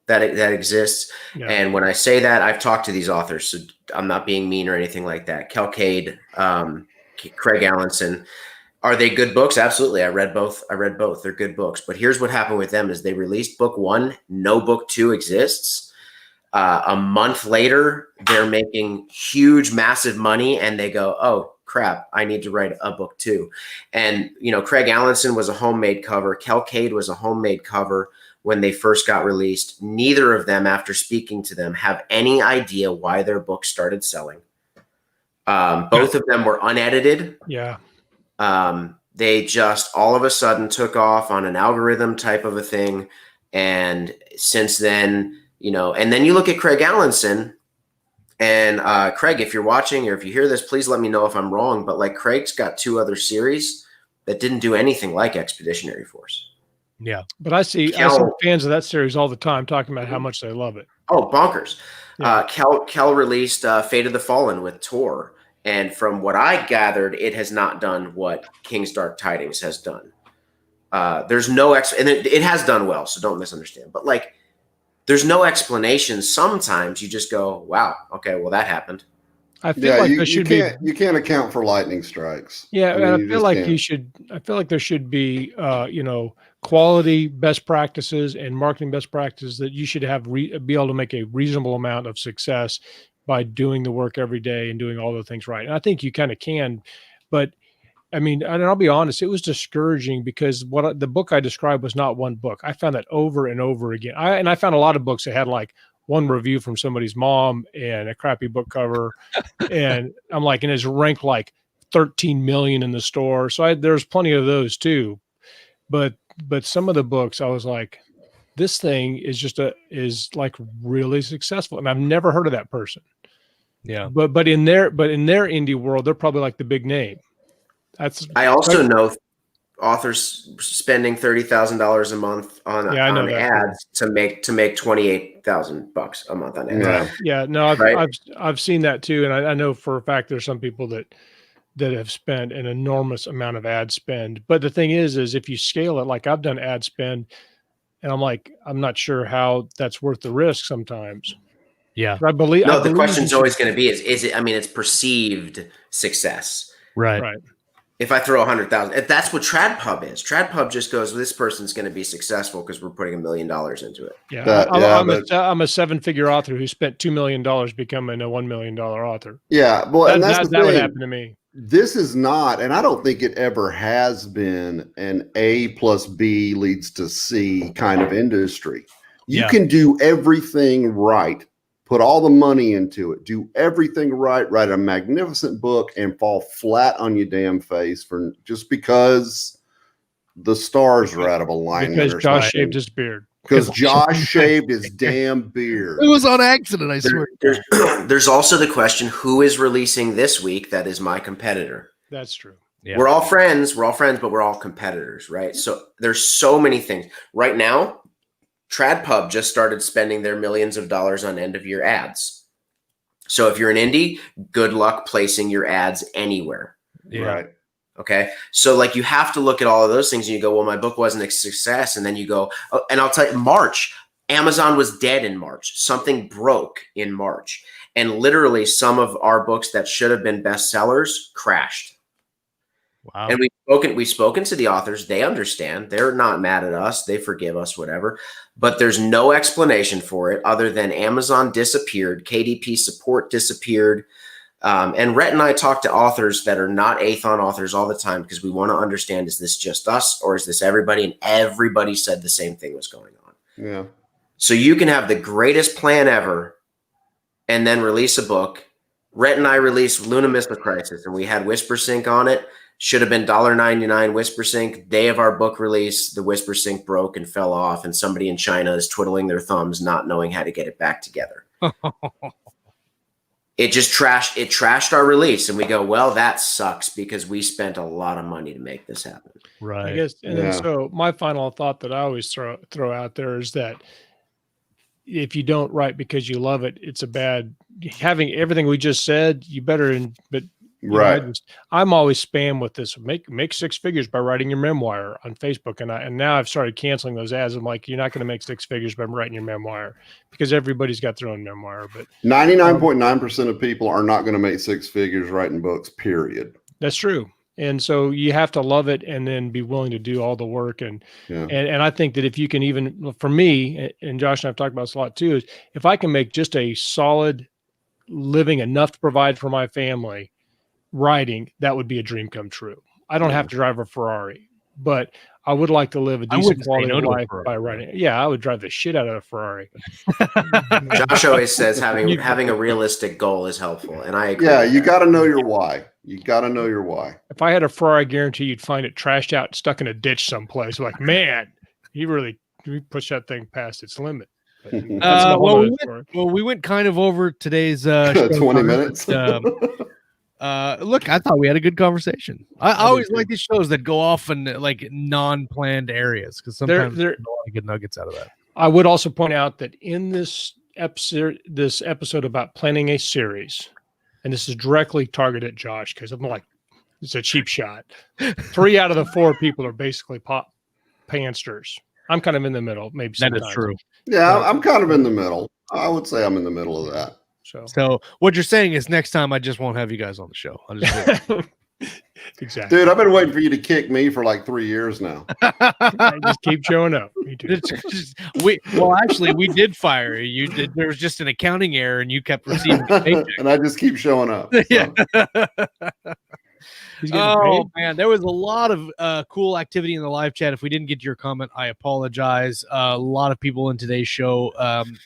S4: that exists. Yeah. And when I say that, I've talked to these authors, so I'm not being mean or anything like that. Cade, Craig Allenson. Are they good books? Absolutely. I read both. They're good books. But here's what happened with them is they released book 1. No book 2 exists. A month later, they're making huge, massive money, and they go, oh, crap, I need to write a book 2. And, Craig Allenson was a homemade cover. Cade was a homemade cover when they first got released. Neither of them, after speaking to them, have any idea why their book started selling. Both of them were unedited.
S2: Yeah.
S4: They just all of a sudden took off on an algorithm type of a thing. And since then, and then you look at Craig Allenson, and Craig, if you're watching or if you hear this, please let me know if I'm wrong. But like, Craig's got 2 other series that didn't do anything like Expeditionary Force.
S2: Yeah. But I see fans of that series all the time talking about how much they love it.
S4: Oh, bonkers. Yeah. Kel released Fate of the Fallen with Tor. And from what I gathered, it has not done what King's Dark Tidings has done. There's no and it has done well, so don't misunderstand. But like, there's no explanation. Sometimes you just go, "Wow, okay, well that happened."
S2: I feel like
S3: you can't account for lightning strikes.
S2: Yeah, I feel like there should be quality best practices and marketing best practices that you should have be able to make a reasonable amount of success by doing the work every day and doing all the things right. And I think you kind of can, but I mean, and I'll be honest, it was discouraging because the book I described was not one book. I found that over and over again. I found a lot of books that had like one review from somebody's mom and a crappy book cover. And I'm like, and it's ranked like 13 million in the store. So there's plenty of those too. But some of the books I was like, this thing is like really successful. And I've never heard of that person.
S1: Yeah.
S2: But in their indie world, they're probably like the big name.
S4: I also know authors spending $30,000 a month on ads to make $28,000 a month on ads.
S2: Yeah. No, I've seen that too, and I know for a fact there's some people that have spent an enormous amount of ad spend. But the thing is if you scale it, like I've done ad spend, and I'm like, I'm not sure how that's worth the risk sometimes.
S1: Yeah,
S4: the question's always going to be is it? I mean, it's perceived success,
S1: right?
S4: If I throw 100,000, if that's what TradPub is, TradPub just goes, this person's going to be successful because we're putting $1 million into it.
S2: Yeah, I'm a 7-figure author who spent $2 million becoming a $1 million author.
S3: Yeah, well, and that's the thing.
S2: Would happen to me.
S3: This is not, and I don't think it ever has been, an A plus B leads to C kind of industry. You can do everything right. Put all the money into it, do everything right, write a magnificent book, and fall flat on your damn face just because the stars are out of alignment.
S2: Because Josh shaved his beard.
S3: Because Josh shaved his damn beard.
S1: It was on accident, I swear.
S4: There's also the question, who is releasing this week that is my competitor?
S2: That's true.
S4: Yeah. We're all friends, but we're all competitors, right? So there's so many things. Right now, TradPub just started spending their millions of dollars on end-of-year ads. So if you're an indie, good luck placing your ads anywhere.
S1: Yeah.
S3: Right.
S4: Okay. So like you have to look at all of those things and you go, well, my book wasn't a success. And then you go, oh, and I'll tell you, March, Amazon was dead in March. Something broke in March. And literally some of our books that should have been bestsellers crashed.
S1: Wow.
S4: And we've spoken to the authors. They understand. They're not mad at us. They forgive us, whatever. But there's no explanation for it other than Amazon disappeared, KDP support disappeared. And Rhett and I talk to authors that are not Athon authors all the time because we want to understand, is this just us or is this everybody? And everybody said the same thing was going on.
S3: Yeah.
S4: So you can have the greatest plan ever and then release a book. Rhett and I released Luna Missile Crisis, and we had WhisperSync on it. Should have been $1.99 WhisperSync. Day of our book release, the WhisperSync broke and fell off, and somebody in China is twiddling their thumbs, not knowing how to get it back together. It just trashed our release, and we go, well, that sucks because we spent a lot of money to make this happen.
S1: Right.
S2: I guess. And then, so my final thought that I always throw out there is that if you don't write because you love it, it's a bad, having everything we just said, you better, but
S3: Right.
S2: I'm always spam with this. Make 6 figures by writing your memoir on Facebook. And now I've started canceling those ads. I'm like, you're not going to make 6 figures by writing your memoir because everybody's got their own memoir. But
S3: 99.9% of people are not going to make 6 figures writing books, period.
S2: That's true. And so you have to love it and then be willing to do all the work. And I think that if you can, even for me, and Josh and I've talked about this a lot too, is if I can make just a solid living enough to provide for my family writing, that would be a dream come true. I don't have to drive a Ferrari, but I would like to live a decent quality of life by writing. Yeah, I would drive the shit out of a Ferrari.
S4: Josh always says having a realistic goal is helpful, and I agree.
S3: Yeah, you got to know your why. You got to know your why.
S2: If I had a Ferrari, I guarantee you'd find it trashed out, stuck in a ditch someplace. Like, man, he pushed that thing past its limit.
S1: We went kind of over today's
S3: 20 minutes.
S1: Look, I thought we had a good conversation. I always like these shows that go off in like non-planned areas because sometimes there's a lot of good nuggets out of that.
S2: I would also point out that in this episode about planning a series, and this is directly targeted at Josh because I'm like, it's a cheap shot. 3 out of the 4 people are basically pansters. I'm kind of in the middle, maybe.
S1: That is true.
S3: Yeah, I'm kind of in the middle. I would say I'm in the middle of that.
S1: So what you're saying is next time I just won't have you guys on the show. I'll just
S2: exactly.
S3: Dude, I've been waiting for you to kick me for like 3 years now.
S2: I just keep showing up. Me too.
S1: Actually, we did fire you. You did. There was just an accounting error, and you kept receiving a paycheck.
S3: And I just keep showing up. So.
S1: Yeah. Oh man, there was a lot of cool activity in the live chat. If we didn't get to your comment, I apologize. A lot of people in today's show.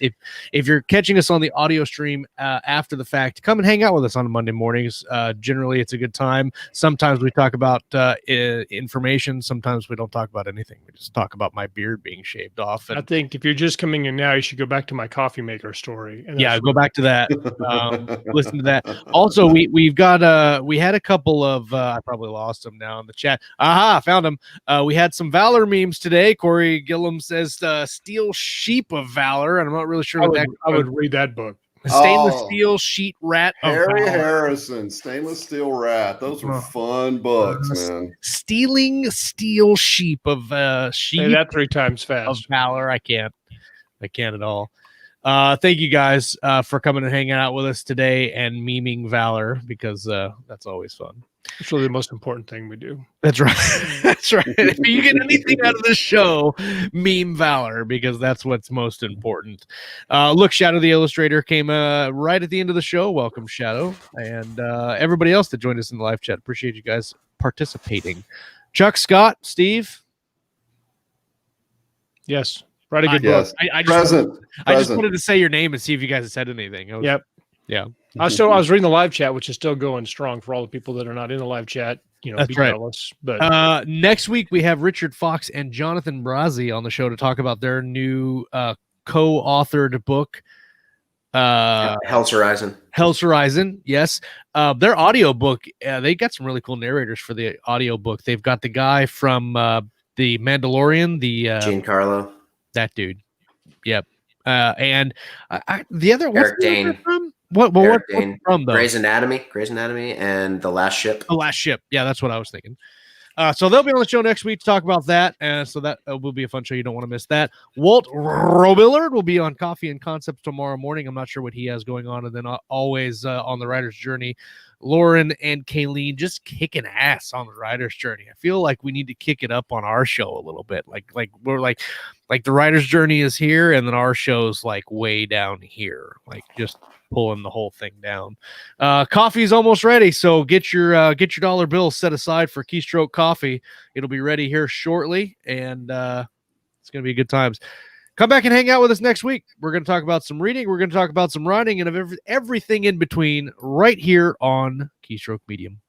S1: If you're catching us on the audio stream after the fact, come and hang out with us on Monday mornings. Generally, it's a good time. Sometimes we talk about information. Sometimes we don't talk about anything. We just talk about my beard being shaved off. And,
S2: I think if you're just coming in now, you should go back to my coffee maker story.
S1: Yeah, go back to that. Listen to that. Also, we had a couple of. I probably lost them now in the chat. Aha, found them. We had some Valor memes today. Corey Gillum says Steel Sheep of Valor, and I'm not really sure what that.
S2: I would read that book.
S1: Stainless Steel Sheet Rat of
S3: Harry
S1: Valor.
S3: Harrison, Stainless Steel Rat. Those were fun books, man.
S1: Stealing Steel Sheep of Sheep.
S2: Say that 3 times fast.
S1: Of Valor. I can't at all. Thank you guys for coming and hanging out with us today and memeing Valor because that's always fun.
S2: It's really the most important thing we do.
S1: That's right. That's right. If you get anything out of this show, meme Valor because that's what's most important. Look, Shadow the Illustrator came right at the end of the show. Welcome, Shadow, and everybody else that joined us in the live chat. Appreciate you guys participating. Chuck, Scott, Steve.
S2: Yes. Write a good book.
S1: I just wanted to say your name and see if you guys had said anything.
S2: Yep.
S1: Yeah.
S2: I was reading the live chat, which is still going strong for all the people that are not in the live chat.
S1: That's right.
S2: Jealous, but
S1: next week we have Richard Fox and Jonathan Brazzi on the show to talk about their new co-authored book.
S4: Hell's Horizon.
S1: Hell's Horizon, yes. Their audiobook, they got some really cool narrators for the audiobook. They've got the guy from the Mandalorian, the
S4: Giancarlo.
S1: That dude. Yep. And the other
S4: Eric Dane.
S1: From? What from though?
S4: Grey's Anatomy, and The Last Ship.
S1: The Last Ship. Yeah, that's what I was thinking. So they'll be on the show next week to talk about that. So that will be a fun show. You don't want to miss that. Walt Robillard will be on Coffee and Concepts tomorrow morning. I'm not sure what he has going on. And then always on the Writer's Journey, Lauren and Kayleen just kicking ass on the writer's journey. I feel like we need to kick it up on our show a little bit. Like we're like the writer's journey is here, and then our show's like way down here, like just pulling the whole thing down. Coffee's almost ready, so get your dollar bill set aside for Keystroke Coffee. It'll be ready here shortly, and it's gonna be good times. Come back and hang out with us next week. We're going to talk about some reading. We're going to talk about some writing and everything in between right here on Keystroke Medium.